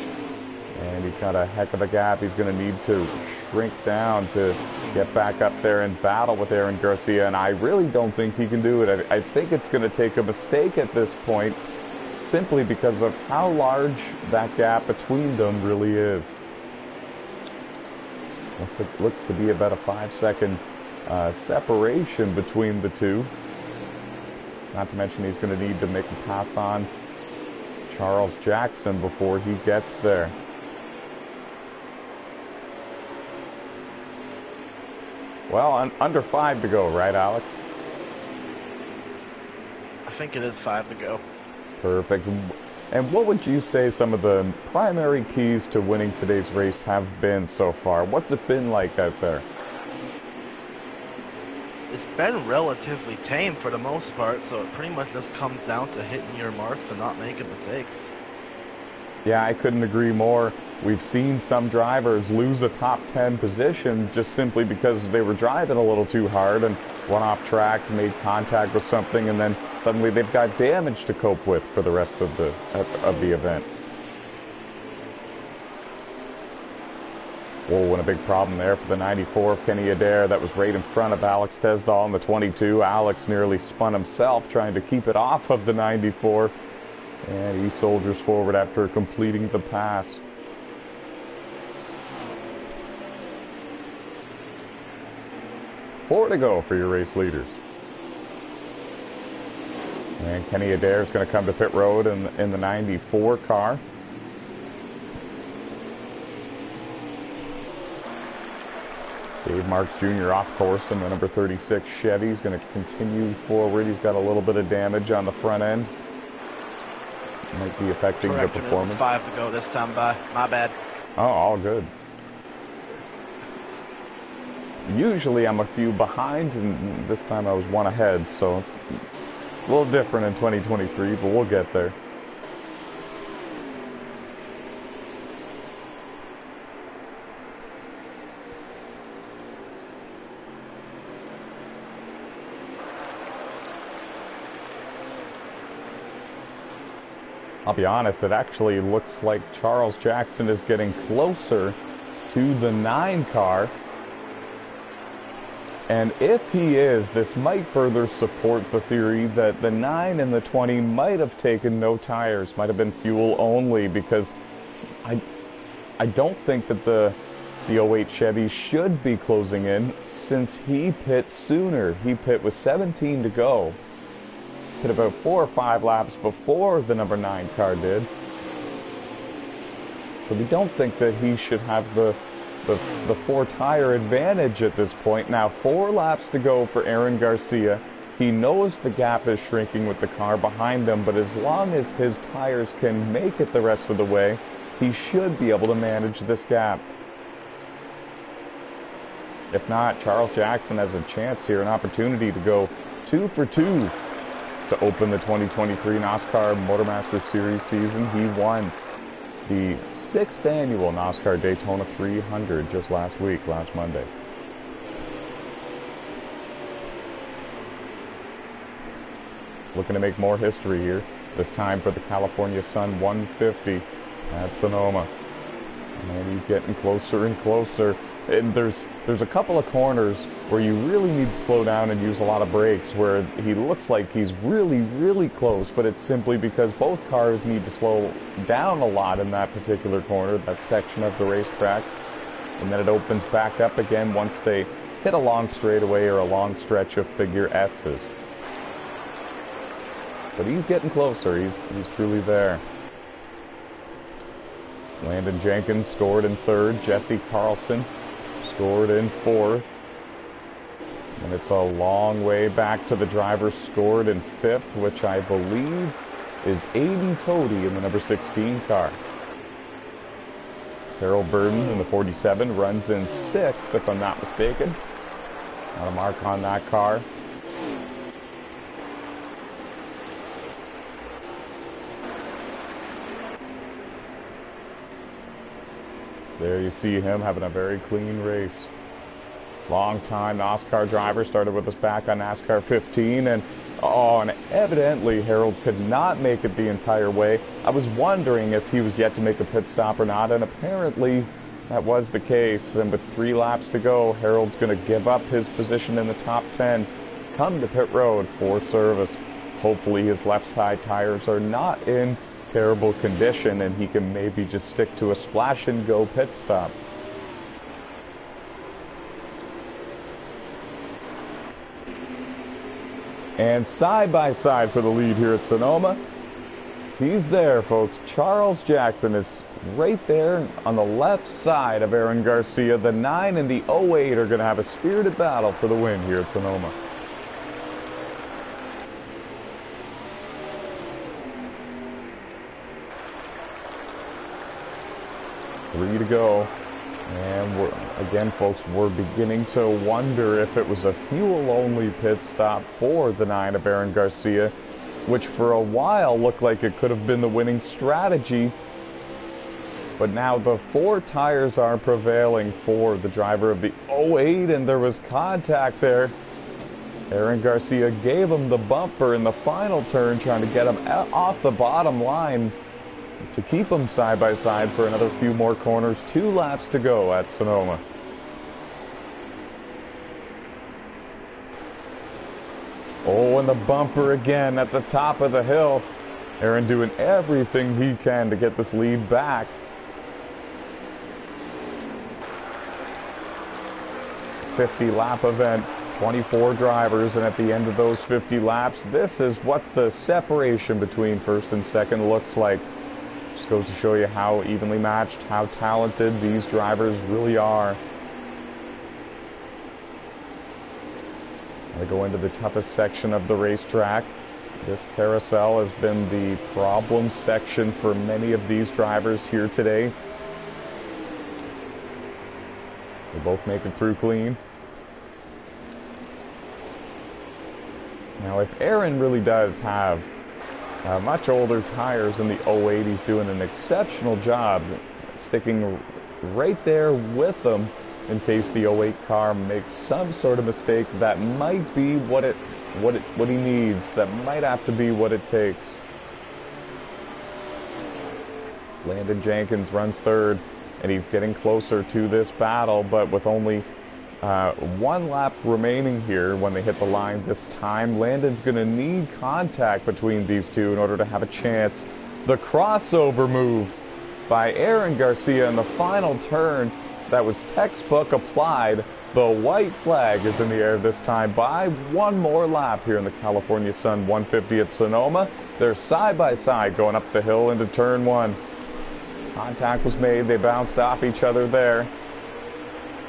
and he's got a heck of a gap he's going to need to shrink down to get back up there and battle with Aaron Garcia, and I really don't think he can do it. I think it's going to take a mistake at this point, simply because of how large that gap between them really is. Looks to be about a 5-second separation between the two. Not to mention he's going to need to make a pass on Charles Jackson before he gets there. Well, under 5 to go, right, Alex? I think it is 5 to go. Perfect. And what would you say some of the primary keys to winning today's race have been so far? What's it been like out there? It's been relatively tame for the most part, so it pretty much just comes down to hitting your marks and not making mistakes. Yeah, I couldn't agree more. We've seen some drivers lose a top 10 position just simply because they were driving a little too hard and went off track, made contact with something, and then suddenly they've got damage to cope with for the rest of the event. Whoa, and a big problem there for the 94 of Kenny Adair. That was right in front of Alex Tesdall in the 22. Alex nearly spun himself trying to keep it off of the 94. And he soldiers forward after completing the pass. Four to go for your race leaders. And Kenny Adair is going to come to pit road in the 94 car. Dave Marks Jr. off course in the number 36 Chevy. He's going to continue forward. He's got a little bit of damage on the front end. Might be affecting the performance. It was 5 to go this time by. My bad. Oh, all good. Usually I'm a few behind, and this time I was one ahead, so it's a little different in 2023, but we'll get there. I'll be honest, it actually looks like Charles Jackson is getting closer to the 9 car. And if he is, this might further support the theory that the 9 and the 20 might have taken no tires, might have been fuel only, because I don't think that the 08 Chevy should be closing in, since he pit sooner. He pit with 17 to go. Hit about 4 or 5 laps before the number 9 car did. So we don't think that he should have the 4 tire advantage at this point. Now 4 laps to go for Aaron Garcia. He knows the gap is shrinking with the car behind him, but as long as his tires can make it the rest of the way, he should be able to manage this gap. If not, Charles Jackson has a chance here, an opportunity to go 2 for 2 to open the 2023 NASCAR MotorMaster Series season. He won the 6th annual NASCAR Daytona 300 just last Monday. Looking to make more history here, this time for the California Sun 150 at Sonoma. And he's getting closer and closer. And there's a couple of corners where you really need to slow down and use a lot of brakes, where he looks like he's really, really close, but it's simply because both cars need to slow down a lot in that particular corner, that section of the racetrack. And then it opens back up again once they hit hit a long straightaway or a long stretch of figure S's. But he's getting closer. He's truly there. Landon Jenkins scored in third. Jesse Carlson scored in fourth. And it's a long way back to the driver scored in fifth, which I believe is A.D. Cody in the number 16 car. Harold Burden in the 47 runs in sixth, if I'm not mistaken. Not a mark on that car. There you see him having a very clean race. Long-time NOSSCAR driver, started with us back on NASCAR 15, and evidently Harold could not make it the entire way. I was wondering if he was yet to make a pit stop or not, and apparently that was the case. And with 3 laps to go, Harold's going to give up his position in the top 10, come to pit road for service. Hopefully his left side tires are not in terrible condition, and he can maybe just stick to a splash and go pit stop. And side by side for the lead here at Sonoma, he's there, folks. Charles Jackson is right there on the left side of Aaron Garcia. The 9 and the 08 are going to have a spirited battle for the win here at Sonoma. Three to go. And again, folks, we're beginning to wonder if it was a fuel-only pit stop for the 9 of Aaron Garcia, which for a while looked like it could have been the winning strategy. But now the 4 tires are prevailing for the driver of the 08, and there was contact there. Aaron Garcia gave him the bumper in the final turn, trying to get him off the bottom line to keep them side by side for another few more corners. 2 laps to go at Sonoma. Oh, and the bumper again at the top of the hill. Aaron doing everything he can to get this lead back. 50-lap event, 24 drivers, and at the end of those 50 laps, this is what the separation between first and second looks like. Just goes to show you how evenly matched, how talented these drivers really are. I go into the toughest section of the racetrack. This carousel has been the problem section for many of these drivers here today. They both make it through clean. Now, if Aaron really does have much older tires in the 08, he's doing an exceptional job sticking right there with them in case the 08 car makes some sort of mistake. That might be what he needs. That might have to be what it takes. Landon Jenkins runs third, and he's getting closer to this battle, but with only 1 lap remaining here when they hit the line this time, Landon's going to need contact between these two in order to have a chance. The crossover move by Aaron Garcia in the final turn, that was textbook applied. The white flag is in the air this time. By 1 more lap here in the California Sun 150 at Sonoma. They're side by side going up the hill into turn 1. Contact was made. They bounced off each other there.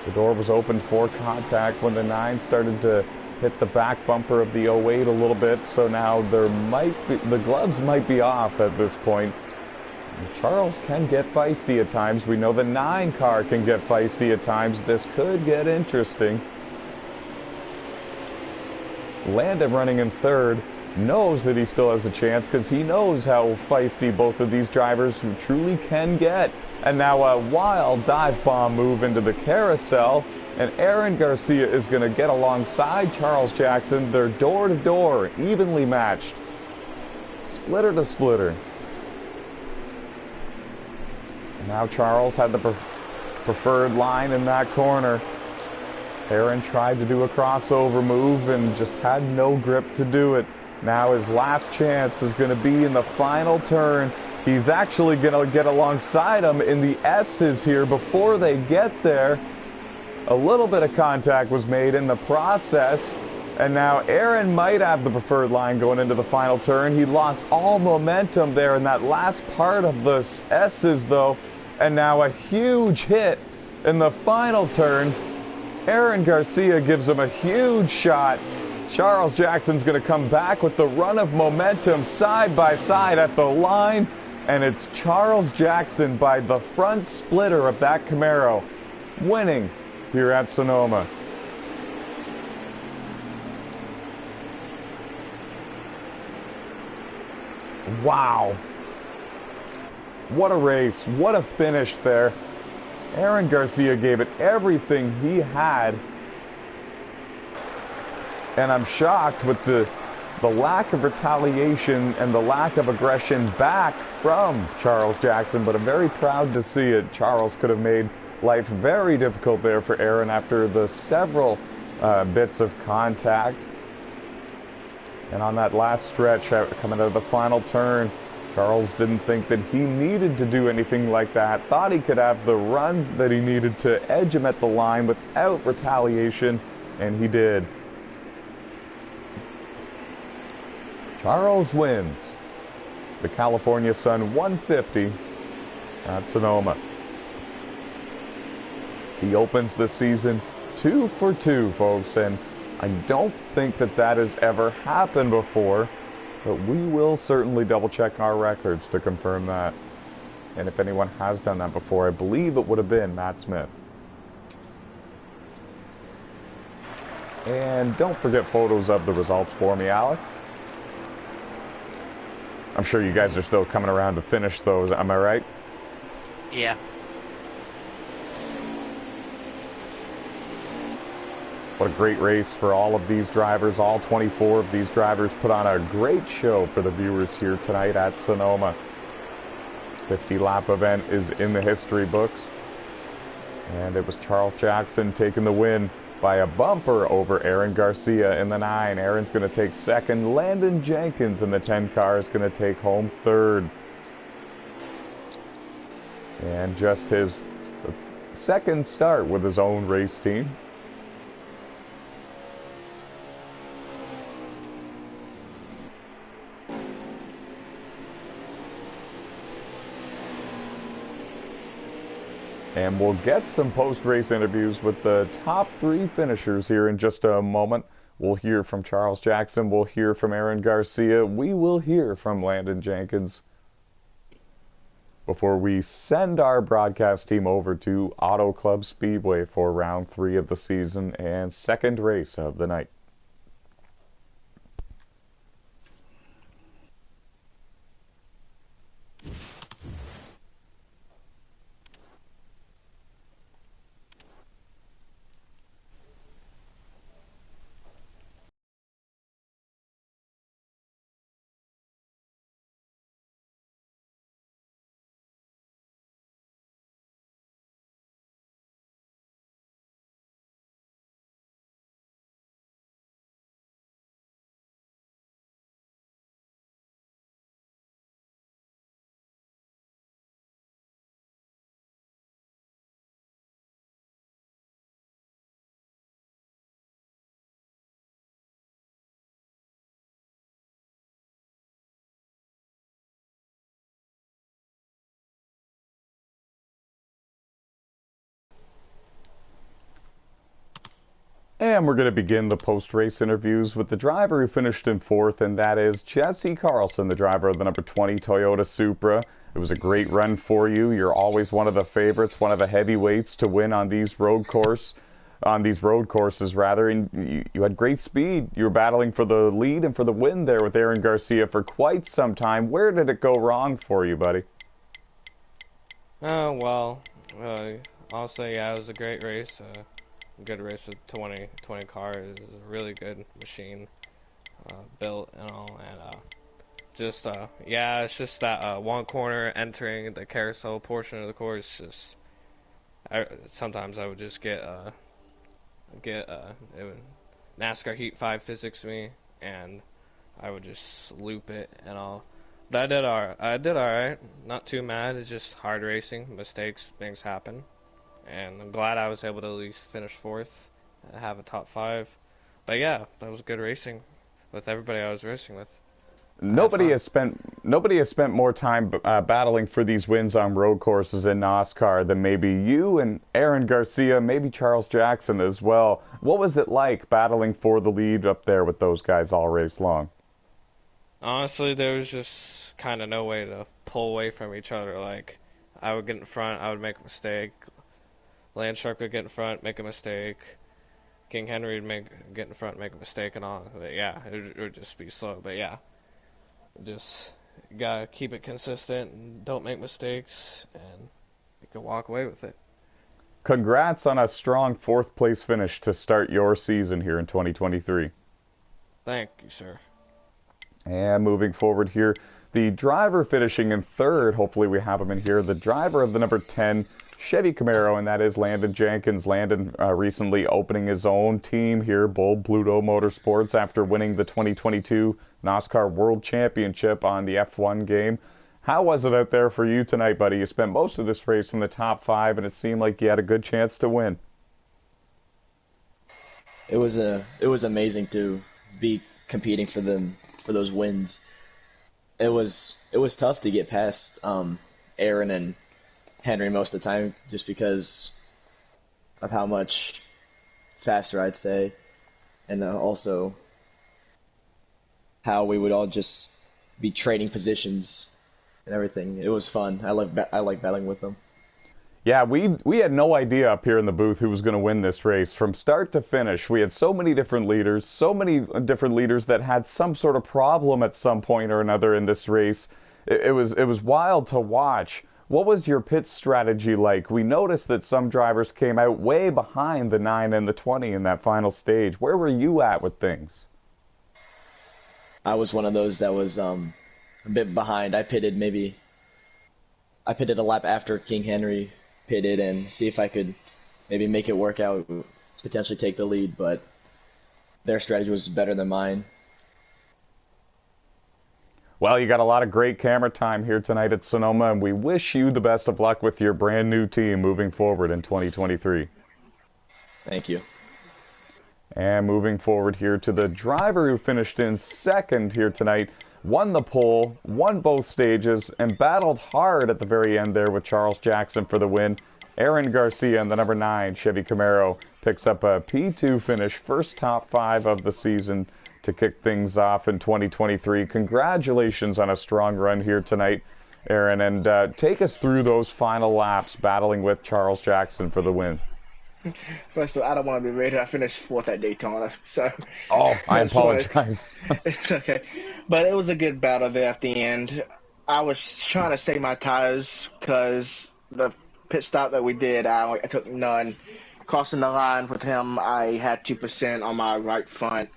The door was open for contact when the 9 started to hit the back bumper of the 08 a little bit, so now the gloves might be off at this point. Charles can get feisty at times. We know the 9 car can get feisty at times. This could get interesting. Landon running in third knows that he still has a chance because he knows how feisty both of these drivers truly can get. And now a wild dive bomb move into the carousel, and Aaron Garcia is going to get alongside Charles Jackson. They're door to door, evenly matched, splitter to splitter. And now Charles had the preferred line in that corner. Aaron tried to do a crossover move and just had no grip to do it. Now his last chance is going to be in the final turn. He's actually going to get alongside him in the S's here before they get there. A little bit of contact was made in the process, and now Aaron might have the preferred line going into the final turn. He lost all momentum there in that last part of the S's, though, and now a huge hit in the final turn. Aaron Garcia gives him a huge shot. Charles Jackson's going to come back with the run of momentum side by side at the line, and it's Charles Jackson by the front splitter of that Camaro winning here at Sonoma. Wow. What a race. What a finish there. Aaron Garcia gave it everything he had. And I'm shocked with the lack of retaliation and the lack of aggression back from Charles Jackson, but I'm very proud to see it. Charles could have made life very difficult there for Aaron after the several bits of contact. And on that last stretch, coming out of the final turn, Charles didn't think that he needed to do anything like that. Thought he could have the run that he needed to edge him at the line without retaliation, and he did. Charles wins the California Sun 150 at Sonoma. He opens the season 2 for 2, folks, and I don't think that has ever happened before, but we will certainly double check our records to confirm that. And if anyone has done that before, I believe it would have been Matt Smith. And don't forget photos of the results for me, Alex. I'm sure you guys are still coming around to finish those, am I right? Yeah. What a great race for all of these drivers. All 24 of these drivers put on a great show for the viewers here tonight at Sonoma. 50-lap event is in the history books. And it was Charles Jackson taking the win by a bumper over Aaron Garcia in the 9. Aaron's going to take second. Landon Jenkins in the 10 car is going to take home third. And just his second start with his own race team. And we'll get some post-race interviews with the top 3 finishers here in just a moment. We'll hear from Charles Jackson. We'll hear from Aaron Garcia. We will hear from Landon Jenkins before we send our broadcast team over to Auto Club Speedway for round 3 of the season and second race of the night. And we're going to begin the post-race interviews with the driver who finished in 4th, and that is Jesse Carlson, the driver of the number 20 Toyota Supra. It was a great run for you. You're always one of the favorites, one of the heavyweights to win on these road courses, and you had great speed. You were battling for the lead and for the win there with Aaron Garcia for quite some time. Where did it go wrong for you, buddy? Well, honestly, yeah, it was a great race. Good race with 20 car. It was a really good machine, built and all, and yeah, it's just that one corner entering the carousel portion of the course. Just sometimes I would just get NASCAR Heat 5 physics me, and I would just loop it and all. But I did all right. Not too mad. It's just hard racing, mistakes, things happen. and I'm glad I was able to at least finish fourth, and have a top five. But yeah, that was good racing with everybody I was racing with. I had fun. Nobody has spent more time battling for these wins on road courses in NASCAR than maybe you and Aaron Garcia, maybe Charles Jackson as well. What was it like battling for the lead up there with those guys all race long? Honestly, there was just kind of no way to pull away from each other. Like, I would get in front, I would make a mistake. Landshark would get in front, make a mistake. King Henry would get in front, make a mistake, and all. But yeah, it would just be slow. But yeah, just you gotta keep it consistent and don't make mistakes, and you can walk away with it. Congrats on a strong fourth place finish to start your season here in 2023. Thank you, sir. And moving forward here, the driver finishing in third, hopefully we have him in here, the driver of the number 10 Chevy Camaro, and that is Landon Jenkins. Landon recently opening his own team here, Bold Pluto Motorsports, after winning the 2022 NASCAR World Championship on the F1 game. How was it out there for you tonight, buddy? You spent most of this race in the top five, and it seemed like you had a good chance to win. It was amazing to be competing for those wins. It was tough to get past Aaron and Henry most of the time, just because of how much faster I'd say, and also how we would all just be trading positions and everything. It was fun. I like battling with them. Yeah, we had no idea up here in the booth who was going to win this race from start to finish. We had so many different leaders that had some sort of problem at some point or another in this race. It was wild to watch. What was your pit strategy like? We noticed that some drivers came out way behind the 9 and the 20 in that final stage. Where were you at with things? I was one of those that was a bit behind. I pitted a lap after King Henry pitted and see if I could maybe make it work out, potentially take the lead, but their strategy was better than mine. Well, you got a lot of great camera time here tonight at Sonoma, and we wish you the best of luck with your brand new team moving forward in 2023. Thank you. And moving forward here to the driver who finished in second here tonight, won the pole, won both stages, and battled hard at the very end there with Charles Jackson for the win. Aaron Garcia in the number 9 Chevy Camaro picks up a P2 finish, first top 5 of the season to kick things off in 2023. Congratulations on a strong run here tonight, Aaron, and take us through those final laps battling with Charles Jackson for the win. First of all, I don't want to be rude. I finished fourth at Daytona, so. Oh, I apologize. It's okay, but it was a good battle there at the end. I was trying to save my tires because the pit stop that we did, I took none. Crossing the line with him, I had 2% on my right front,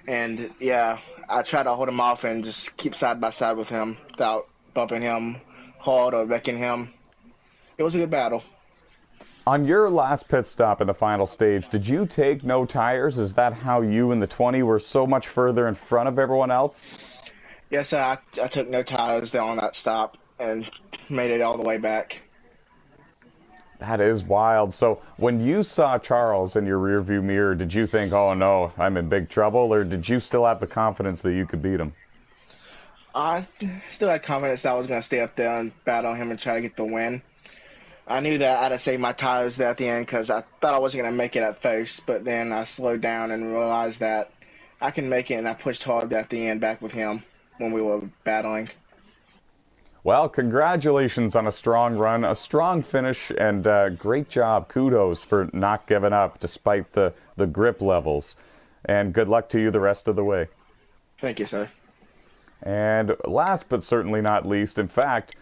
and yeah, I tried to hold him off and just keep side by side with him without bumping him hard or wrecking him. It was a good battle. On your last pit stop in the final stage, did you take no tires? Is that how you and the 20 were so much further in front of everyone else? Yes, I took no tires there on that stop and made it all the way back. That is wild. So when you saw Charles in your rearview mirror, did you think, oh no, I'm in big trouble? Or did you still have the confidence that you could beat him? I still had confidence that I was going to stay up there and battle him and try to get the win. I knew that I had to save my tires there at the end because I thought I wasn't going to make it at first, but then I slowed down and realized that I can make it, and I pushed hard at the end back with him when we were battling. Well, congratulations on a strong run, a strong finish, and great job. Kudos for not giving up despite the grip levels. And good luck to you the rest of the way. Thank you, sir. And last but certainly not least, in fact,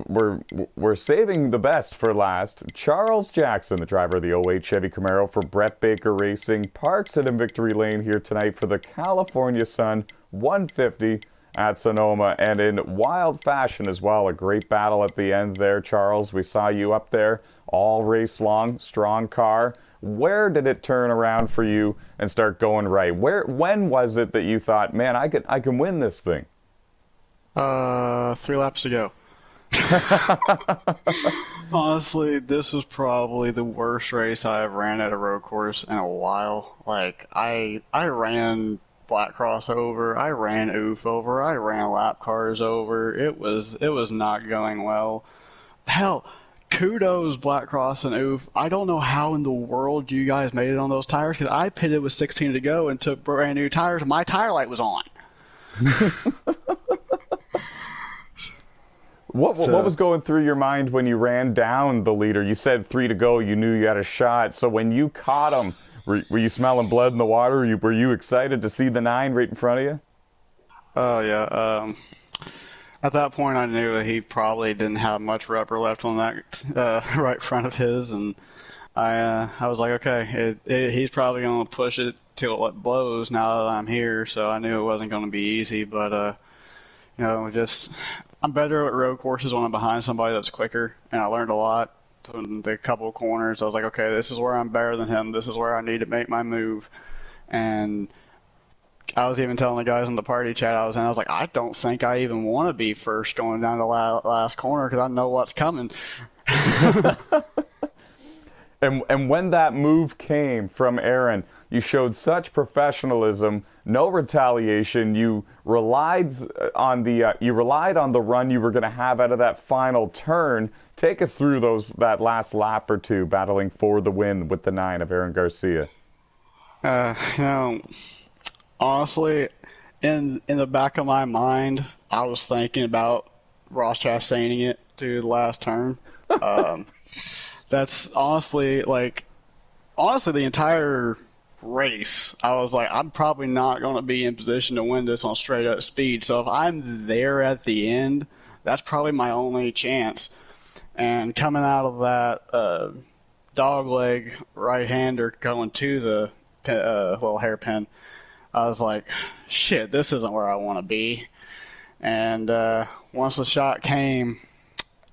we're saving the best for last. Charles Jackson, the driver of the '08 Chevy Camaro for Brett Baker Racing, parks it in victory lane here tonight for the California Sun 150 at Sonoma, and in wild fashion as well. A great battle at the end there, Charles. We saw you up there all race long, strong car. Where did it turn around for you and start going right? When was it that you thought, man, I can win this thing? 3 laps to go. Honestly, this was probably the worst race I've ran at a road course in a while. Like, I ran flat cross over, I ran oof over, I ran lap cars over. It was not going well. Hell, kudos Black Cross and oof. I don't know how in the world you guys made it on those tires, because I pitted with 16 to go and took brand new tires and my tire light was on. What was going through your mind when you ran down the leader? You said 3 to go. You knew you had a shot. So when you caught him, were you smelling blood in the water? Were you excited to see the 9 right in front of you? Oh, yeah. At that point, I knew that he probably didn't have much rubber left on that right front of his, and I was like, okay, he's probably going to push it till it blows now that I'm here, so I knew it wasn't going to be easy, but, just I'm better at road courses when I'm behind somebody that's quicker, and I learned a lot from the couple of corners. I was like, okay, this is where I'm better than him. This is where I need to make my move. And I was even telling the guys in the party chat I was like, I don't think I even want to be first going down the last corner because I know what's coming. And when that move came from Aaron, you showed such professionalism, no retaliation. You relied on the run you were going to have out of that final turn. Take us through that last lap or two, battling for the win with the 9 of Aaron Garcia. Honestly, in the back of my mind, I was thinking about Ross Chastain'ing it to the last turn. That's honestly the entire race. I was like, I'm probably not going to be in position to win this on straight up speed. So if I'm there at the end, that's probably my only chance. And coming out of that dog leg right-hander going to the little hairpin, I was like, shit, this isn't where I want to be. And once the shot came,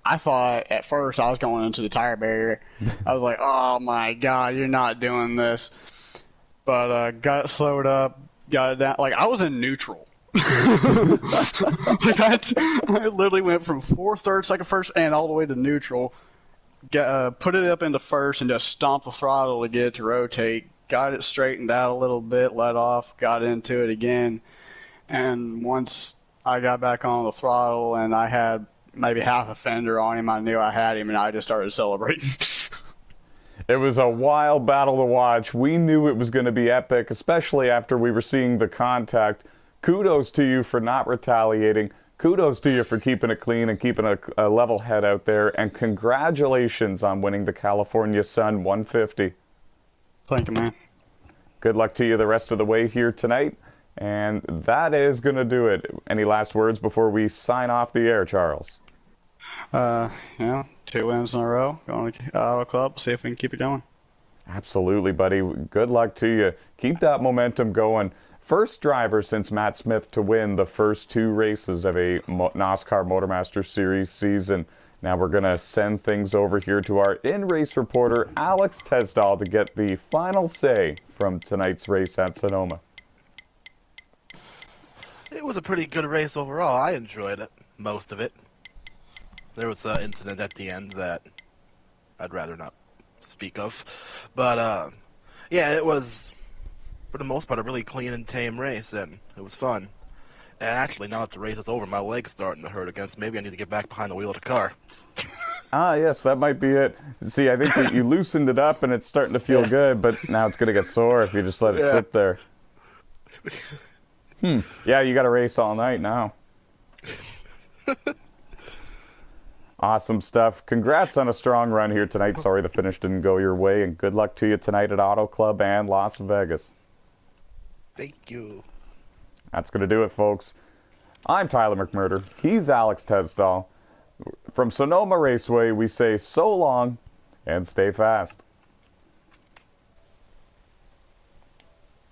I thought at first I was going into the tire barrier. I was like, oh my God, you're not doing this. But got it slowed up, got it down. Like, I was in neutral. I literally went from fourth, third, second, first, and all the way to neutral. Put it up into first and just stomped the throttle to get it to rotate. Got it straightened out a little bit, let off, got into it again. And once I got back on the throttle and I had maybe half a fender on him, I knew I had him, and I just started celebrating. It was a wild battle to watch. We knew it was going to be epic, especially after we were seeing the contact. Kudos to you for not retaliating. Kudos to you for keeping it clean and keeping a level head out there. And congratulations on winning the California Sun 150. Thank you, man. Good luck to you the rest of the way here tonight. And that is going to do it. Any last words before we sign off the air, Charles? 2 wins in a row. Going to Auto Club, see if we can keep it going. Absolutely, buddy. Good luck to you. Keep that momentum going. First driver since Matt Smith to win the first 2 races of a NASCAR MotorMaster Series season. Now we're going to send things over here to our in-race reporter, Alex Tesdahl, to get the final say from tonight's race at Sonoma. It was a pretty good race overall. I enjoyed it, most of it. There was an incident at the end that I'd rather not speak of. But, yeah, it was, for the most part, a really clean and tame race, and it was fun. And actually, now that the race is over, my leg's starting to hurt again, so maybe I need to get back behind the wheel of the car. Yes, that might be it. See, I think that you loosened it up, and it's starting to feel good, but now it's going to get sore if you just let it sit there. Yeah, you got to race all night now. Awesome stuff. Congrats on a strong run here tonight. Sorry the finish didn't go your way, and good luck to you tonight at Auto Club and Las Vegas. Thank you. That's going to do it, folks. I'm Tyler McMurder. He's Alex Tesdahl. From Sonoma Raceway, we say so long and stay fast.